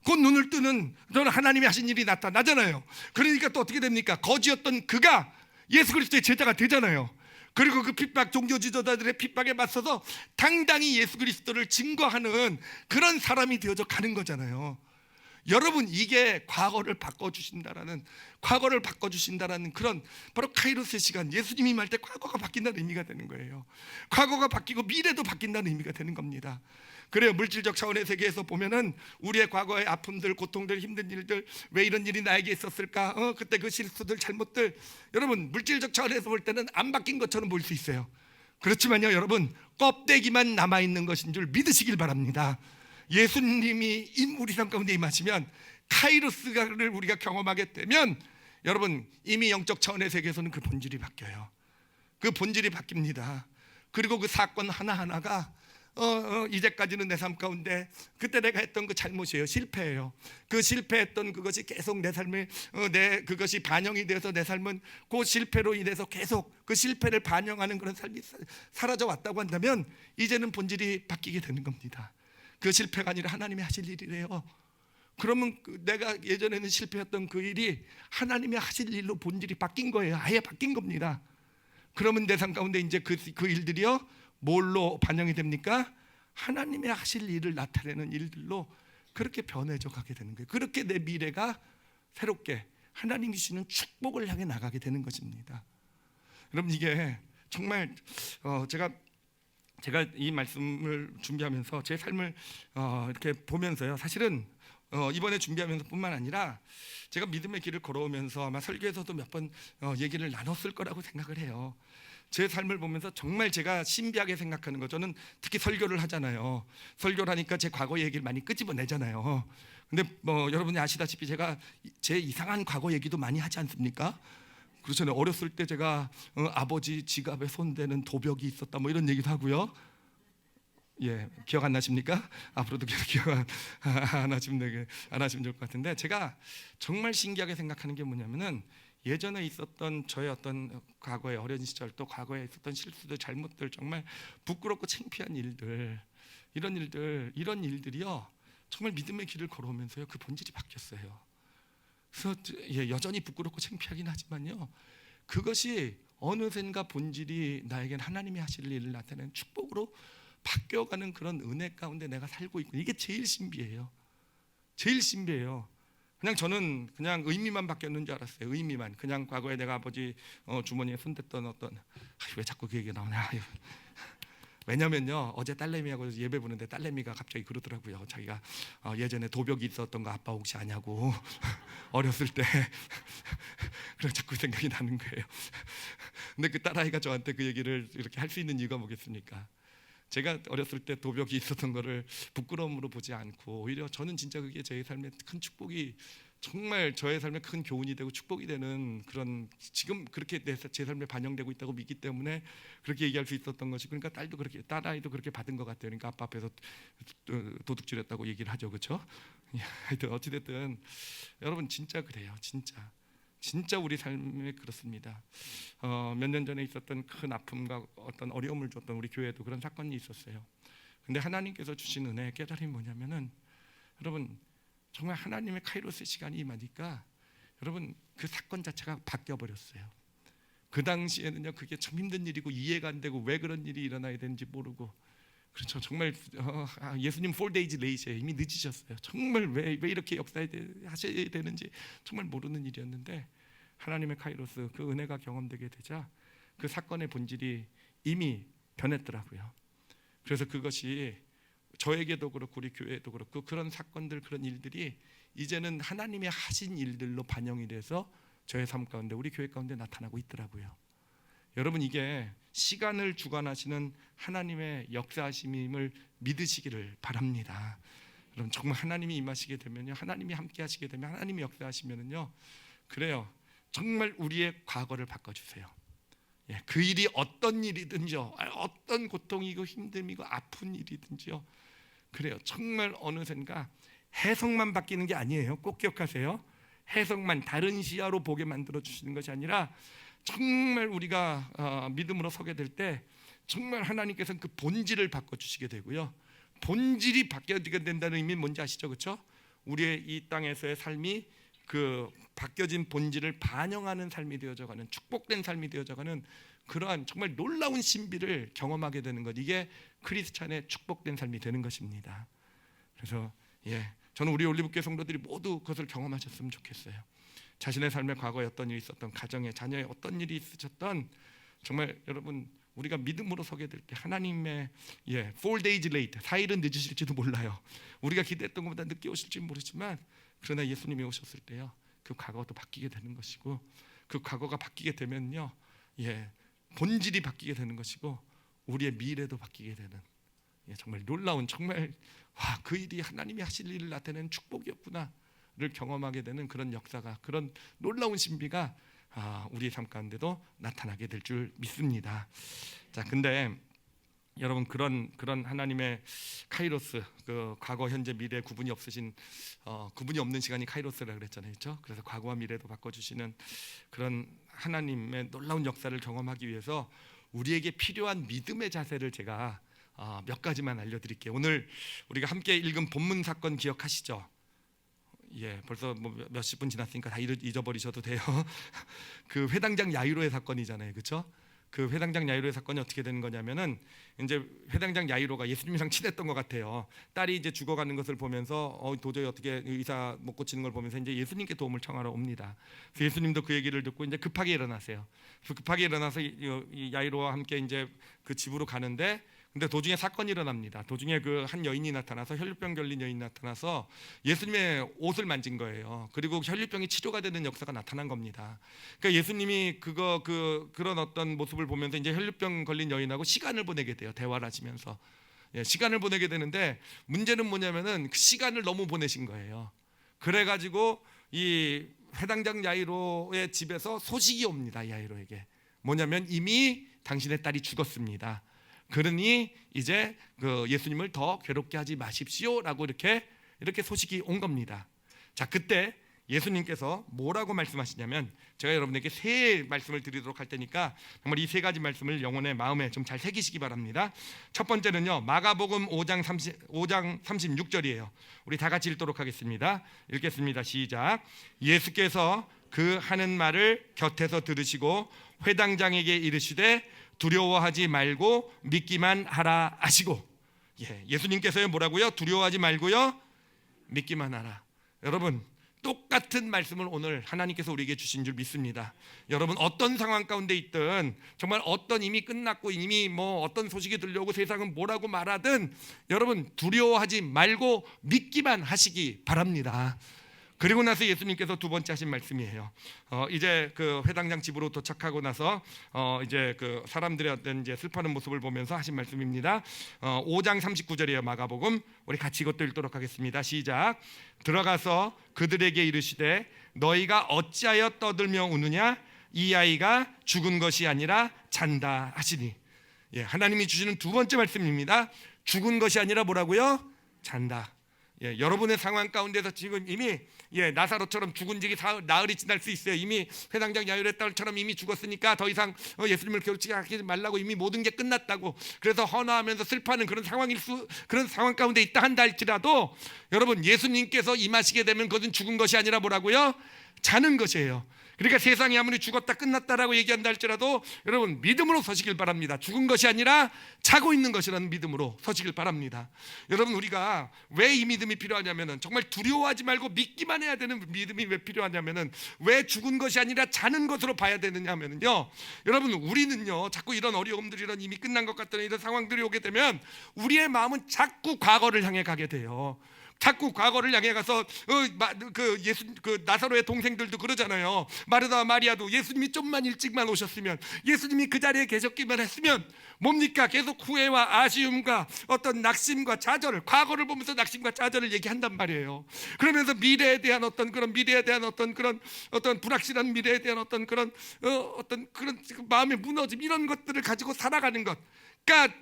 곧 눈을 뜨는 하나님이 하신 일이 나타나잖아요. 그러니까 또 어떻게 됩니까? 거지였던 그가 예수 그리스도의 제자가 되잖아요. 그리고 그 핍박, 종교 지도자들의 핍박에 맞서서 당당히 예수 그리스도를 증거하는 그런 사람이 되어져 가는 거잖아요. 여러분, 이게 과거를 바꿔주신다라는 그런 바로 카이로스의 시간, 예수님이 말 때 과거가 바뀐다는 의미가 되는 거예요. 과거가 바뀌고 미래도 바뀐다는 의미가 되는 겁니다. 그래요. 물질적 차원의 세계에서 보면은 우리의 과거의 아픔들, 고통들, 힘든 일들, 왜 이런 일이 나에게 있었을까? 그때 그 실수들, 잘못들, 여러분 물질적 차원에서 볼 때는 안 바뀐 것처럼 보일 수 있어요. 그렇지만요, 여러분 껍데기만 남아 있는 것인 줄 믿으시길 바랍니다. 예수님이 우리 삶 가운데 임하시면, 카이로스를 우리가 경험하게 되면, 여러분 이미 영적 차원의 세계에서는 그 본질이 바뀌어요. 그 본질이 바뀝니다. 그리고 그 사건 하나하나가 이제까지는 내 삶 가운데 그때 내가 했던 그 잘못이에요, 실패예요. 그 실패했던 그것이 계속 내 삶에 그것이 반영이 되어서 내 삶은 그 실패로 인해서 계속 그 실패를 반영하는 그런 삶이 사라져 왔다고 한다면, 이제는 본질이 바뀌게 되는 겁니다. 그 실패가 아니라 하나님이 하실 일이래요. 그러면 내가 예전에는 실패했던 그 일이 하나님이 하실 일로 본질이 바뀐 거예요. 아예 바뀐 겁니다. 그러면 내 삶 가운데 이제 그 일들이요 뭘로 반영이 됩니까? 하나님의 하실 일을 나타내는 일들로 그렇게 변해져 가게 되는 거예요. 그렇게 내 미래가 새롭게 하나님이 주시는 축복을 향해 나가게 되는 것입니다. 여러분, 이게 정말 제가 이 말씀을 준비하면서 제 삶을 이렇게 보면서요, 사실은 이번에 준비하면서 뿐만 아니라 제가 믿음의 길을 걸어오면서 아마 설교에서도 몇 번 얘기를 나눴을 거라고 생각을 해요. 제 삶을 보면서 정말 제가 신비하게 생각하는 거, 저는 특히 설교를 하잖아요. 설교를 하니까 제 과거 얘기를 많이 끄집어내잖아요. 근데 여러분이 아시다시피 제가 제 이상한 과거 얘기도 많이 하지 않습니까? 그렇잖아요. 어렸을 때 제가 아버지 지갑에 손대는 도벽이 있었다 이런 얘기도 하고요. 예, 기억 안 나십니까? 앞으로도 기억 안 하시면 좋을 것 같은데, 제가 정말 신기하게 생각하는 게 뭐냐면은, 예전에 있었던 저의 어떤 과거의 어린 시절, 또 과거에 있었던 실수들, 잘못들, 정말 부끄럽고 창피한 일들, 이런 일들이요 정말 믿음의 길을 걸어오면서요, 그 본질이 바뀌었어요. 그래서 여전히 부끄럽고 창피하긴 하지만요, 그것이 어느샌가 본질이 나에겐 하나님이 하실 일을 나타내는 축복으로 바뀌어가는 그런 은혜 가운데 내가 살고 있고, 이게 제일 신비해요. 제일 신비해요. 그냥 저는 그냥 의미만 바뀌었는 줄 알았어요. 의미만. 그냥 과거에 내가 아버지 주머니에 손댔던 어떤, 왜 자꾸 그 얘기가 나오냐, 왜냐면요, 어제 딸내미하고 예배 보는데 딸내미가 갑자기 그러더라고요. 자기가 예전에 도벽이 있었던 거 아빠 혹시 아냐고 어렸을 때. 그래 자꾸 생각이 나는 거예요. 근데 그 딸아이가 저한테 그 얘기를 이렇게 할 수 있는 이유가 뭐겠습니까? 제가 어렸을 때 도벽이 있었던 거를 부끄러움으로 보지 않고, 오히려 저는 진짜 그게 제 삶의 큰 축복이, 정말 저의 삶에 큰 교훈이 되고 축복이 되는 그런, 지금 그렇게 제 삶에 반영되고 있다고 믿기 때문에 그렇게 얘기할 수 있었던 것이, 그러니까 딸도 그렇게, 딸아이도 그렇게 받은 것 같아요. 그러니까 아빠 앞에서 도둑질했다고 얘기를 하죠, 그렇죠? 하여튼 어찌됐든 여러분 진짜 그래요. 진짜 우리 삶에 그렇습니다. 몇 년 전에 있었던 큰 아픔과 어떤 어려움을 줬던 우리 교회에도 그런 사건이 있었어요. 근데 하나님께서 주신 은혜의 깨달음이 뭐냐면은, 여러분 정말 하나님의 카이로스 시간이 임하니까 여러분 그 사건 자체가 바뀌어 버렸어요. 그 당시에는요, 그게 참 힘든 일이고 이해가 안 되고 왜 그런 일이 일어나야 되는지 모르고, 그렇죠. 정말 예수님 4days late에 이미 늦으셨어요. 정말 왜 이렇게 하셔야 되는지 정말 모르는 일이었는데, 하나님의 카이로스, 그 은혜가 경험되게 되자 그 사건의 본질이 이미 변했더라고요. 그래서 그것이 저에게도 그렇고 우리 교회에도 그렇고, 그런 사건들, 그런 일들이 이제는 하나님이 하신 일들로 반영이 돼서 저의 삶 가운데, 우리 교회 가운데 나타나고 있더라고요. 여러분 이게 시간을 주관하시는 하나님의 역사하심임을 믿으시기를 바랍니다. 여러분 정말 하나님이 임하시게 되면요, 하나님이 함께 하시게 되면, 하나님이 역사하시면은요, 그래요, 정말 우리의 과거를 바꿔주세요. 그 일이 어떤 일이든지요, 어떤 고통이고 힘듦이고 아픈 일이든지요, 그래요, 정말 어느샌가 해석만 바뀌는 게 아니에요. 꼭 기억하세요. 해석만, 다른 시야로 보게 만들어 주시는 것이 아니라, 정말 우리가 믿음으로 서게 될 때 정말 하나님께서는 그 본질을 바꿔주시게 되고요, 본질이 바뀌게 된다는 의미 뭔지 아시죠? 그렇죠? 우리의 이 땅에서의 삶이 그 바뀌어진 본질을 반영하는 삶이 되어져가는, 축복된 삶이 되어져가는 그러한 정말 놀라운 신비를 경험하게 되는 것, 이게 크리스찬의 축복된 삶이 되는 것입니다. 그래서 저는 우리 올리브교회 성도들이 모두 그것을 경험하셨으면 좋겠어요. 자신의 삶의 과거에 어떤 일이 있었던, 가정에, 자녀에 어떤 일이 있으셨던, 정말 여러분 우리가 믿음으로 서게 될 때 하나님의 4days late, 4일은 늦으실지도 몰라요. 우리가 기대했던 것보다 늦게 오실지 모르지만, 그러나 예수님이 오셨을 때요, 그 과거도 바뀌게 되는 것이고, 그 과거가 바뀌게 되면요, 본질이 바뀌게 되는 것이고, 우리의 미래도 바뀌게 되는, 정말 놀라운, 정말 그 일이 하나님이 하실 일을 나타내는 축복이었구나를 경험하게 되는 그런 역사가, 그런 놀라운 신비가 우리의 삶 가운데도 나타나게 될 줄 믿습니다. 자, 근데 여러분 그런 하나님의 카이로스, 그 과거, 현재, 미래 구분이 없으신 구분이 없는 시간이 카이로스라 그랬잖아요, 그렇죠? 그래서 과거와 미래도 바꿔주시는 그런 하나님의 놀라운 역사를 경험하기 위해서 우리에게 필요한 믿음의 자세를 제가 몇 가지만 알려드릴게요. 오늘 우리가 함께 읽은 본문 사건 기억하시죠? 벌써 몇십 분 지났으니까 다 잊어버리셔도 돼요. 그 회당장 야이로의 사건이잖아요, 그렇죠? 그 회당장 야이로의 사건이 어떻게 되는 거냐면은, 이제 회당장 야이로가 예수님이랑 친했던 것 같아요. 딸이 이제 죽어가는 것을 보면서 도저히 어떻게 의사 못 고치는 걸 보면서 이제 예수님께 도움을 청하러 옵니다. 그래서 예수님도 그 얘기를 듣고 이제 급하게 일어나세요. 그래서 급하게 일어나서 이 야이로와 함께 이제 그 집으로 가는데, 근데 도중에 사건이 일어납니다. 도중에 그 한 여인이 나타나서, 혈류병 걸린 여인이 나타나서 예수님의 옷을 만진 거예요. 그리고 혈류병이 치료가 되는 역사가 나타난 겁니다. 그러니까 예수님이 그런 어떤 모습을 보면서 이제 혈류병 걸린 여인하고 시간을 보내게 돼요. 대화를 하시면서 시간을 보내게 되는데, 문제는 뭐냐면은 그 시간을 너무 보내신 거예요. 그래가지고 이 회당장 야이로의 집에서 소식이 옵니다. 야이로에게 뭐냐면, 이미 당신의 딸이 죽었습니다. 그러니 이제 그 예수님을 더 괴롭게 하지 마십시오라고 이렇게 소식이 온 겁니다. 자, 그때 예수님께서 뭐라고 말씀하시냐면, 제가 여러분에게 세 말씀을 드리도록 할 테니까 정말 이 세 가지 말씀을 영혼의 마음에 좀 잘 새기시기 바랍니다. 첫 번째는요, 마가복음 5장 36절이에요. 우리 다 같이 읽도록 하겠습니다. 읽겠습니다. 시작. 예수께서 그 하는 말을 곁에서 들으시고 회당장에게 이르시되 두려워하지 말고 믿기만 하라 하시고. 예수님께서요 뭐라고요? 두려워하지 말고요 믿기만 하라. 여러분, 똑같은 말씀을 오늘 하나님께서 우리에게 주신 줄 믿습니다. 여러분, 어떤 상황 가운데 있든, 정말 어떤 이미 끝났고 이미 뭐 어떤 소식이 들려오고 세상은 뭐라고 말하든, 여러분 두려워하지 말고 믿기만 하시기 바랍니다. 그리고 나서 예수님께서 두 번째 하신 말씀이에요. 이제 그 회당장 집으로 도착하고 나서 이제 그 사람들의 어떤 이제 슬퍼하는 모습을 보면서 하신 말씀입니다. 5장 39절이에요. 마가복음. 우리 같이 이것도 읽도록 하겠습니다. 시작. 들어가서 그들에게 이르시되 너희가 어찌하여 떠들며 우느냐? 이 아이가 죽은 것이 아니라 잔다 하시니. 하나님이 주시는 두 번째 말씀입니다. 죽은 것이 아니라 뭐라고요? 잔다. 여러분의 상황 가운데서 지금 이미 나사로처럼 죽은 지 나흘이 지날 수 있어요. 이미 회당장 야이로의 딸처럼 이미 죽었으니까 더 이상 예수님을 괴롭히지 말라고 이미 모든 게 끝났다고, 그래서 헌화하면서 슬퍼하는 그런 그런 상황 가운데 있다 한다 할지라도, 여러분 예수님께서 임하시게 되면 그것은 죽은 것이 아니라 뭐라고요? 자는 것이에요. 그러니까 세상이 아무리 죽었다 끝났다라고 얘기한다 할지라도 여러분 믿음으로 서시길 바랍니다. 죽은 것이 아니라 자고 있는 것이라는 믿음으로 서시길 바랍니다. 여러분, 우리가 왜 이 믿음이 필요하냐면은, 정말 두려워하지 말고 믿기만 해야 되는 믿음이 왜 필요하냐면은, 왜 죽은 것이 아니라 자는 것으로 봐야 되느냐면요, 여러분 우리는요 자꾸 이런 어려움들, 이런 이미 끝난 것 같은 이런 상황들이 오게 되면 우리의 마음은 자꾸 과거를 향해 가게 돼요. 자꾸 과거를 향해 가서 나사로의 동생들도 그러잖아요. 마르다와 마리아도 예수님이 좀만 일찍만 오셨으면, 예수님이 그 자리에 계셨기만 했으면, 뭡니까? 계속 후회와 아쉬움과 어떤 낙심과 좌절을, 과거를 보면서 낙심과 좌절을 얘기한단 말이에요. 그러면서 미래에 대한 어떤 그런 불확실한 미래에 대한 어떤 그런 마음의 무너짐, 이런 것들을 가지고 살아가는 것. 그러니까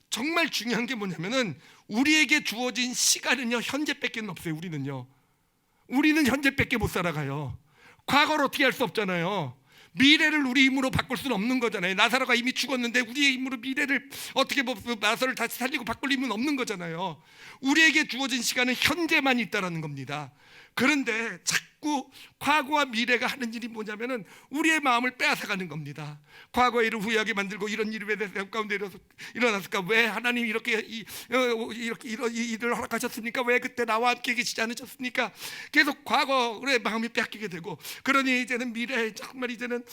정말 중요한 게 뭐냐면은, 우리에게 주어진 시간은요 현재밖에 없어요. 우리는 현재밖에 못 살아가요. 과거를 어떻게 할 수 없잖아요. 미래를 우리 힘으로 바꿀 수는 없는 거잖아요. 나사로가 이미 죽었는데 우리의 힘으로 미래를 어떻게 나사로를 다시 살리고 바꿀 힘은 없는 거잖아요. 우리에게 주어진 시간은 현재만 있다라는 겁니다. 그런데 자꾸 과거와 미래가 하는 일이 뭐냐면은 우리의 마음을 빼앗아가는 겁니다. 과거의 일을 후회하게 만들고, 이런 일이 왜 내 삶 가운데 일어났을까? 왜 하나님이 이렇게 이런 일을 허락하셨습니까? 왜 그때 나와 함께 계시지 않으셨습니까? 계속 과거의 마음이 빼앗기게 되고, 그러니 이제는 미래, 정말 이제는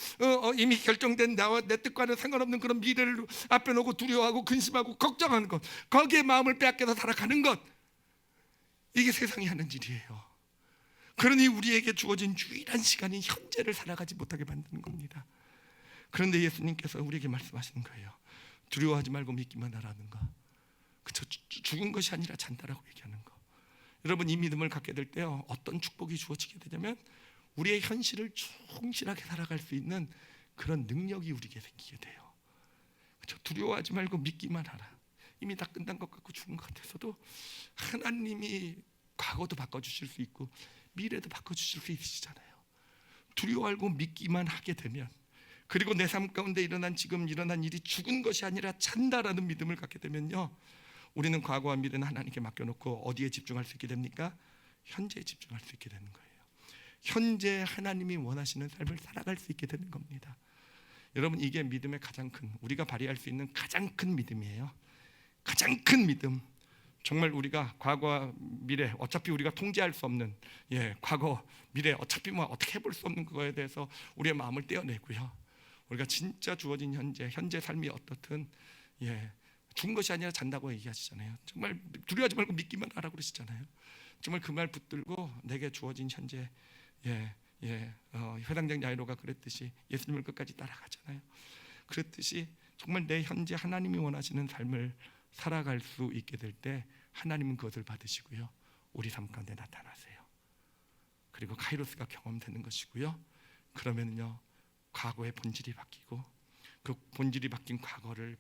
이미 결정된 나와 내 뜻과는 상관없는 그런 미래를 앞에 놓고 두려워하고 근심하고 걱정하는 것, 거기에 마음을 빼앗겨서 살아가는 것, 이게 세상이 하는 일이에요. 그러니 우리에게 주어진 유일한 시간이 현재를 살아가지 못하게 만드는 겁니다. 그런데 예수님께서 우리에게 말씀하시는 거예요. 두려워하지 말고 믿기만 하라는 거. 그쵸? 죽은 것이 아니라 잔다라고 얘기하는 거. 여러분, 이 믿음을 갖게 될 때요, 어떤 축복이 주어지게 되냐면 우리의 현실을 충실하게 살아갈 수 있는 그런 능력이 우리에게 생기게 돼요. 그쵸? 두려워하지 말고 믿기만 하라. 이미 다 끝난 것 같고 죽은 것 같아서도 하나님이 과거도 바꿔주실 수 있고 미래도 바꿔주실 수 있으시잖아요. 두려워하고 믿기만 하게 되면, 그리고 내 삶 가운데 지금 일어난 일이 죽은 것이 아니라 잔다라는 믿음을 갖게 되면요, 우리는 과거와 미래는 하나님께 맡겨놓고 어디에 집중할 수 있게 됩니까? 현재에 집중할 수 있게 되는 거예요. 현재 하나님이 원하시는 삶을 살아갈 수 있게 되는 겁니다. 여러분, 이게 믿음의 우리가 발휘할 수 있는 가장 큰 믿음이에요. 가장 큰 믿음. 정말 우리가 과거와 미래, 어차피 우리가 통제할 수 없는 과거, 미래, 어차피 어떻게 해볼 수 없는 그거에 대해서 우리의 마음을 떼어내고요, 우리가 진짜 주어진 현재 삶이 어떻든 죽은 것이 아니라 잔다고 얘기하시잖아요. 정말 두려워하지 말고 믿기만 하라고 그러시잖아요. 정말 그 말 붙들고 내게 주어진 현재, 회당장 야이로가 그랬듯이 예수님을 끝까지 따라가잖아요. 그랬듯이 정말 내 현재 하나님이 원하시는 삶을 살아갈 수 있게 될 때 하나님은 그것을 받으시고요, 우리 삶 가운데 나타나세요. 그리고 카이로스가 경험되는 것이고요, 그러면요 과거의 본질이 바뀌고, 그 본질이 바뀐 과거를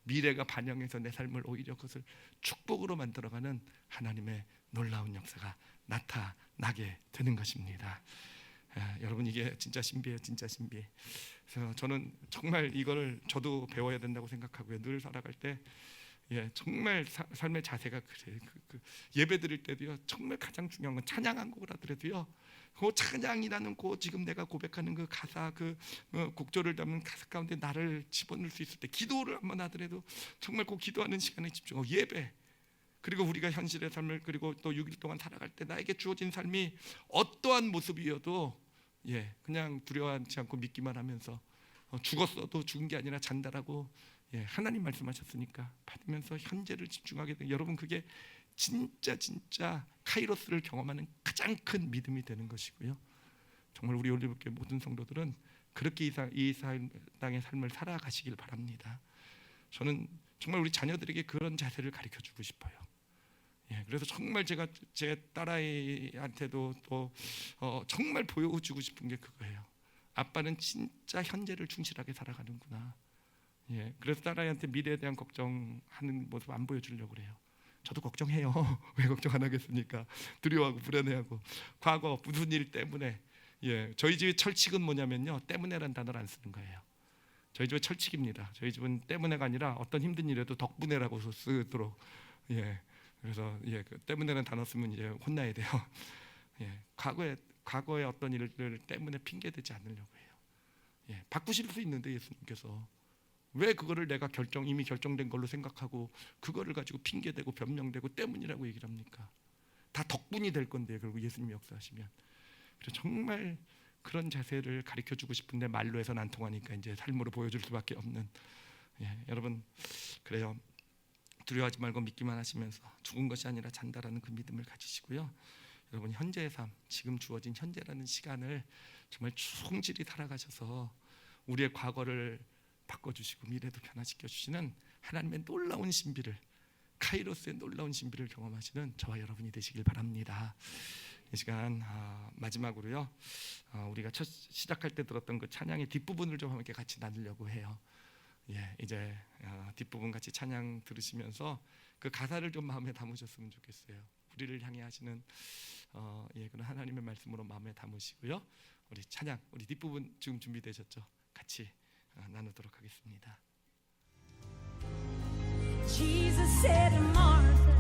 미래가 반영해서 내 삶을 오히려 그것을 축복으로 만들어가는 하나님의 놀라운 역사가 나타나게 되는 것입니다. 여러분, 이게 진짜 신비해요. 진짜 신비해. 그래서 저는 정말 이거를 저도 배워야 된다고 생각하고요. 늘 살아갈 때 정말 삶의 자세가 그래요. 예배 드릴 때도요, 정말 가장 중요한 건 찬양 한 곡을 하더라도요, 그 찬양이라는 지금 내가 고백하는 그 가사, 곡조를 담은 가사 가운데 나를 집어넣을 수 있을 때, 기도를 한번 하더라도 정말 그 기도하는 시간에 집중하고, 예배, 그리고 우리가 현실의 삶을, 그리고 또 6일 동안 살아갈 때 나에게 주어진 삶이 어떠한 모습이어도 그냥 두려워하지 않고 믿기만 하면서, 죽었어도 죽은 게 아니라 잔다라고 하나님 말씀하셨으니까 받으면서 현재를 집중하게 돼. 여러분, 그게 진짜 카이로스를 경험하는 가장 큰 믿음이 되는 것이고요. 정말 우리 올리브교회 모든 성도들은 그렇게 이 땅의 삶을 살아가시길 바랍니다. 저는 정말 우리 자녀들에게 그런 자세를 가르쳐주고 싶어요. 그래서 정말 제가 제 딸아이한테도 또 정말 보여주고 싶은 게 그거예요. 아빠는 진짜 현재를 충실하게 살아가는구나. 그래서 딸아이한테 미래에 대한 걱정하는 모습 안 보여주려고 그래요. 저도 걱정해요. 왜 걱정 안 하겠습니까? 두려워하고 불안해하고, 과거 무슨 일 때문에. 저희 집의 철칙은 뭐냐면요, 때문에란 단어를 안 쓰는 거예요. 저희 집의 철칙입니다. 저희 집은 때문에가 아니라 어떤 힘든 일에도 덕분에라고 쓰도록. 그래서 그 때문에라는 단어 쓰면 이제 혼나야 돼요. 과거의 어떤 일을 때문에 핑계 대지 않으려고 해요. 바꾸실 수 있는데 예수님께서 왜 그거를 내가 이미 결정된 걸로 생각하고 그거를 가지고 핑계대고 변명되고 때문이라고 얘기를 합니까? 다 덕분이 될 건데 결국 예수님이 역사하시면. 그래서 정말 그런 자세를 가르쳐주고 싶은데 말로 해서는 안 통하니까 이제 삶으로 보여줄 수밖에 없는. 여러분, 그래요. 두려워하지 말고 믿기만 하시면서 죽은 것이 아니라 잔다라는 그 믿음을 가지시고요. 여러분, 현재의 삶, 지금 주어진 현재라는 시간을 정말 충실히 살아가셔서 우리의 과거를 바꿔주시고 미래도 변화시켜 주시는 하나님의 놀라운 신비를, 카이로스의 놀라운 신비를 경험하시는 저와 여러분이 되시길 바랍니다. 이 시간 마지막으로요, 우리가 첫 시작할 때 들었던 그 찬양의 뒷부분을 좀 함께 같이 나누려고 해요. 이제 뒷부분 같이 찬양 들으시면서 그 가사를 좀 마음에 담으셨으면 좋겠어요. 우리를 향해 하시는 그런 하나님의 말씀으로 마음에 담으시고요. 우리 찬양, 우리 뒷부분 지금 준비되셨죠? 같이 나누도록 하겠습니다. Jesus said to Martha,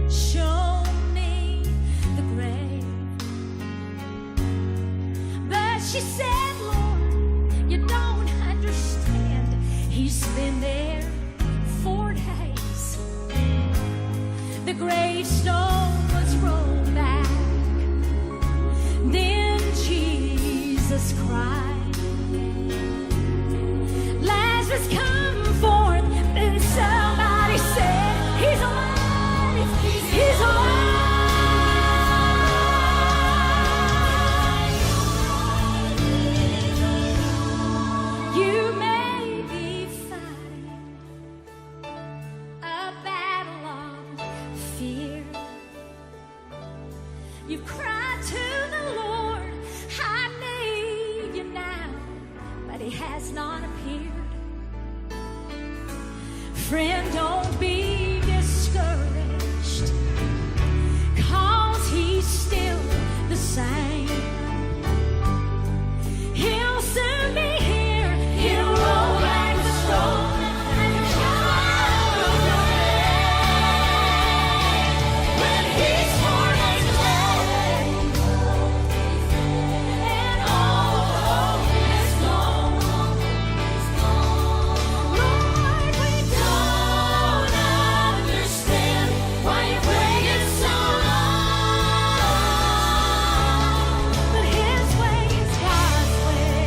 show me the grave. But she said, Lord, you don't understand. He's been there 4 days. The gravestone was rolled back. Then Jesus cried, Lazarus, come forth. And somebody said, he's alive, he's alive. You may be fighting a battle of fear. You've cried to the Lord, I need you now, but he has not appeared. Friend, don't be discouraged, 'cause he's still the same. He'll soon be here. He'll roll back the stone and shower the rain. When he's torn and cold, and all hope is gone. Lord, we don't understand why you're waiting so long, but his way is God's way,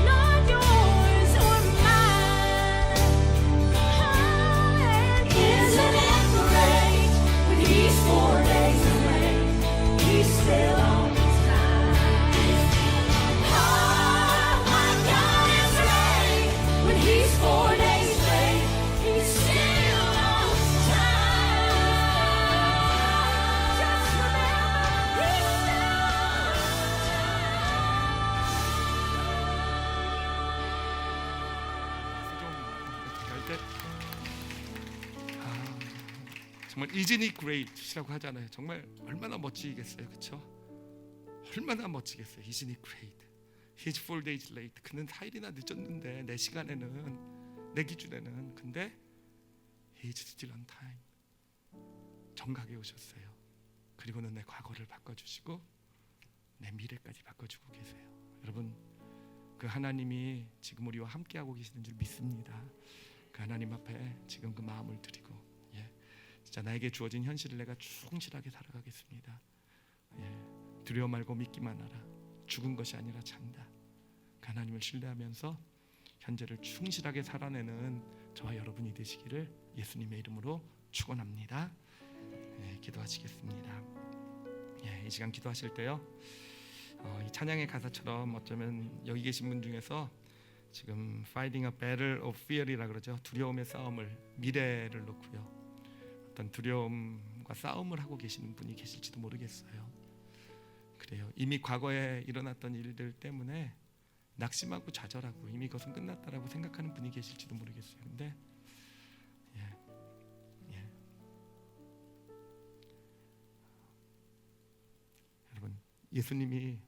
not yours or mine. And isn't it great when he's 4 days away, he's still on his time. Oh, my God is great when he's 4 days late, he's still on his time. Just remember, he's still on his 좀 어떻게 할 때, 정말 isn't it great이라고 하잖아요. 정말 얼마나 멋지겠어요, 그렇죠? 얼마나 멋지겠어요. isn't it great? He's 4 days late. 그는 4일이나 늦었는데 내 시간에는, 내 기준에는, 근데 He's still on time. 정각에 오셨어요. 그리고는 내 과거를 바꿔주시고 내 미래까지 바꿔주고 계세요. 여러분, 그 하나님이 지금 우리와 함께하고 계시는 줄 믿습니다. 그 하나님 앞에 지금 그 마음을 드리고, 진짜 나에게 주어진 현실을 내가 충실하게 살아가겠습니다. 두려워 말고 믿기만 하라. 죽은 것이 아니라 잔다. 그 하나님을 신뢰하면서 현재를 충실하게 살아내는 저와 여러분이 되시기를 예수님의 이름으로 축원합니다. 기도하시겠습니다. 이 시간 기도하실 때요, 이 찬양의 가사처럼 어쩌면 여기 계신 분 중에서 지금 fighting a battle of fear이라 그러죠. 두려움의 싸움을, 미래를 놓고요, 어떤 두려움과 싸움을 하고 계시는 분이 계실지도 모르겠어요. 그래요. 이미 과거에 일어났던 일들 때문에 낙심하고 좌절하고 이미 그것은 끝났다라고 생각하는 분이 계실지도 모르겠어요. 근데 여러분, 예수님이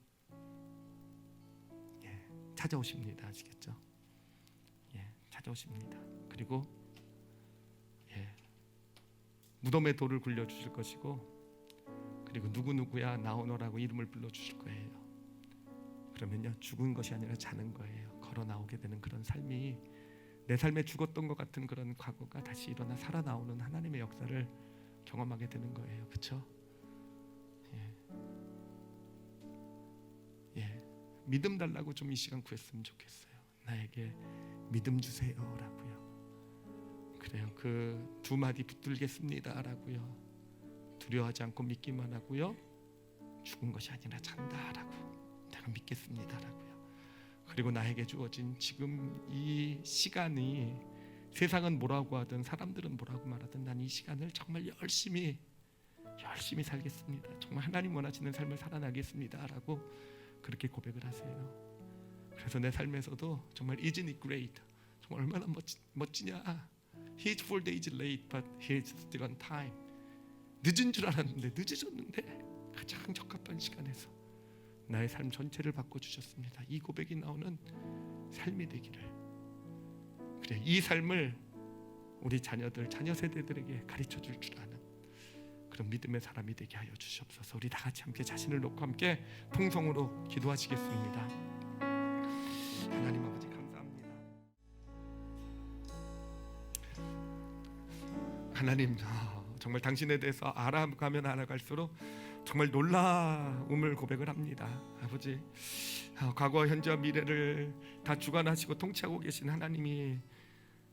찾아오십니다. 아시겠죠? 찾아오십니다. 그리고 무덤에 돌을 굴려 주실 것이고, 그리고 누구누구야 나오너라고 이름을 불러 주실 거예요. 그러면요, 죽은 것이 아니라 자는 거예요. 걸어 나오게 되는 그런 삶이, 내 삶에 죽었던 것 같은 그런 과거가 다시 일어나 살아나오는 하나님의 역사를 경험하게 되는 거예요. 그렇죠? 믿음 달라고 좀 이 시간 구했으면 좋겠어요. 나에게 믿음 주세요라고요. 그래요. 그 두 마디 붙들겠습니다라고요. 두려워하지 않고 믿기만 하고요. 죽은 것이 아니라 잔다라고, 내가 믿겠습니다라고요. 그리고 나에게 주어진 지금 이 시간이, 세상은 뭐라고 하든 사람들은 뭐라고 말하든 난 이 시간을 정말 열심히 살겠습니다. 정말 하나님 원하시는 삶을 살아나겠습니다라고 그렇게 고백을 하세요. 그래서 내 삶에서도 정말 isn't it great? 정말 얼마나 멋지냐. He's 4 days late, but he's still on time. 늦은 줄 알았는데, 늦어졌는데 가장 적합한 시간에서 나의 삶 전체를 바꿔주셨습니다. 이 고백이 나오는 삶이 되기를. 그래, 이 삶을 우리 자녀들, 자녀 세대들에게 가르쳐줄 줄 아는 그런 믿음의 사람이 되게 하여 주시옵소서. 우리 다 같이 함께 자신을 놓고 함께 통성으로 기도하시겠습니다. 하나님 아버지 감사합니다. 하나님, 정말 당신에 대해서 알아가면 알아갈수록 정말 놀라움을 고백을 합니다. 아버지, 과거, 현재와 미래를 다 주관하시고 통치하고 계신 하나님이,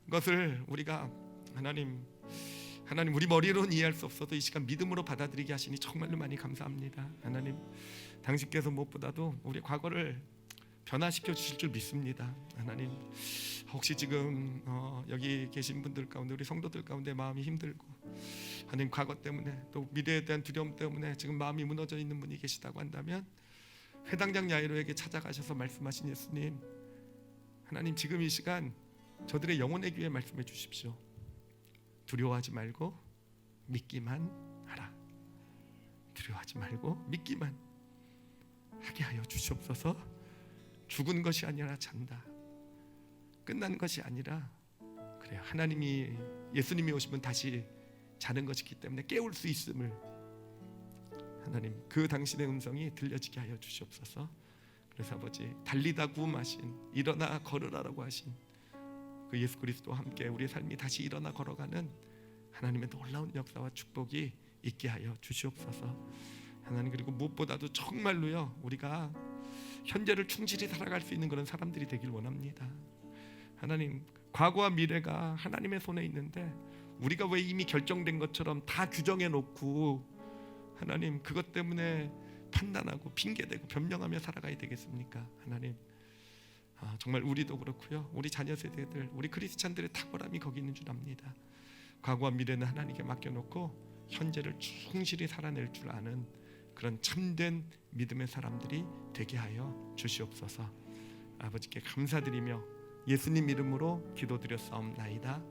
그것을 우리가 하나님 우리 머리로는 이해할 수 없어도 이 시간 믿음으로 받아들이게 하시니 정말로 많이 감사합니다. 하나님, 당신께서 무엇보다도 우리 과거를 변화시켜 주실 줄 믿습니다. 하나님, 혹시 지금 여기 계신 분들 가운데, 우리 성도들 가운데 마음이 힘들고, 하나님 과거 때문에 또 미래에 대한 두려움 때문에 지금 마음이 무너져 있는 분이 계시다고 한다면, 회당장 야이로에게 찾아가셔서 말씀하신 예수님, 하나님 지금 이 시간 저들의 영혼의 귀에 말씀해 주십시오. 두려워하지 말고 믿기만 하라. 두려워하지 말고 믿기만 하게 하여 주시옵소서. 죽은 것이 아니라 잔다. 끝난 것이 아니라, 그래요, 하나님이, 예수님이 오시면 다시 자는 것이기 때문에 깨울 수 있음을, 하나님 그 당신의 음성이 들려지게 하여 주시옵소서. 그래서 아버지, 달리다 구음하신, 일어나 걸으라라고 하신 그 예수 그리스도와 함께 우리의 삶이 다시 일어나 걸어가는 하나님의 놀라운 역사와 축복이 있게 하여 주시옵소서. 하나님, 그리고 무엇보다도 정말로요, 우리가 현재를 충실히 살아갈 수 있는 그런 사람들이 되길 원합니다. 하나님, 과거와 미래가 하나님의 손에 있는데 우리가 왜 이미 결정된 것처럼 다 규정해 놓고 하나님 그것 때문에 판단하고 핑계대고 변명하며 살아가야 되겠습니까? 하나님, 정말 우리도 그렇고요, 우리 자녀 세대들, 우리 크리스찬들의 탁월함이 거기 있는 줄 압니다. 과거와 미래는 하나님께 맡겨놓고 현재를 충실히 살아낼 줄 아는 그런 참된 믿음의 사람들이 되게 하여 주시옵소서. 아버지께 감사드리며 예수님 이름으로 기도드렸사옵나이다.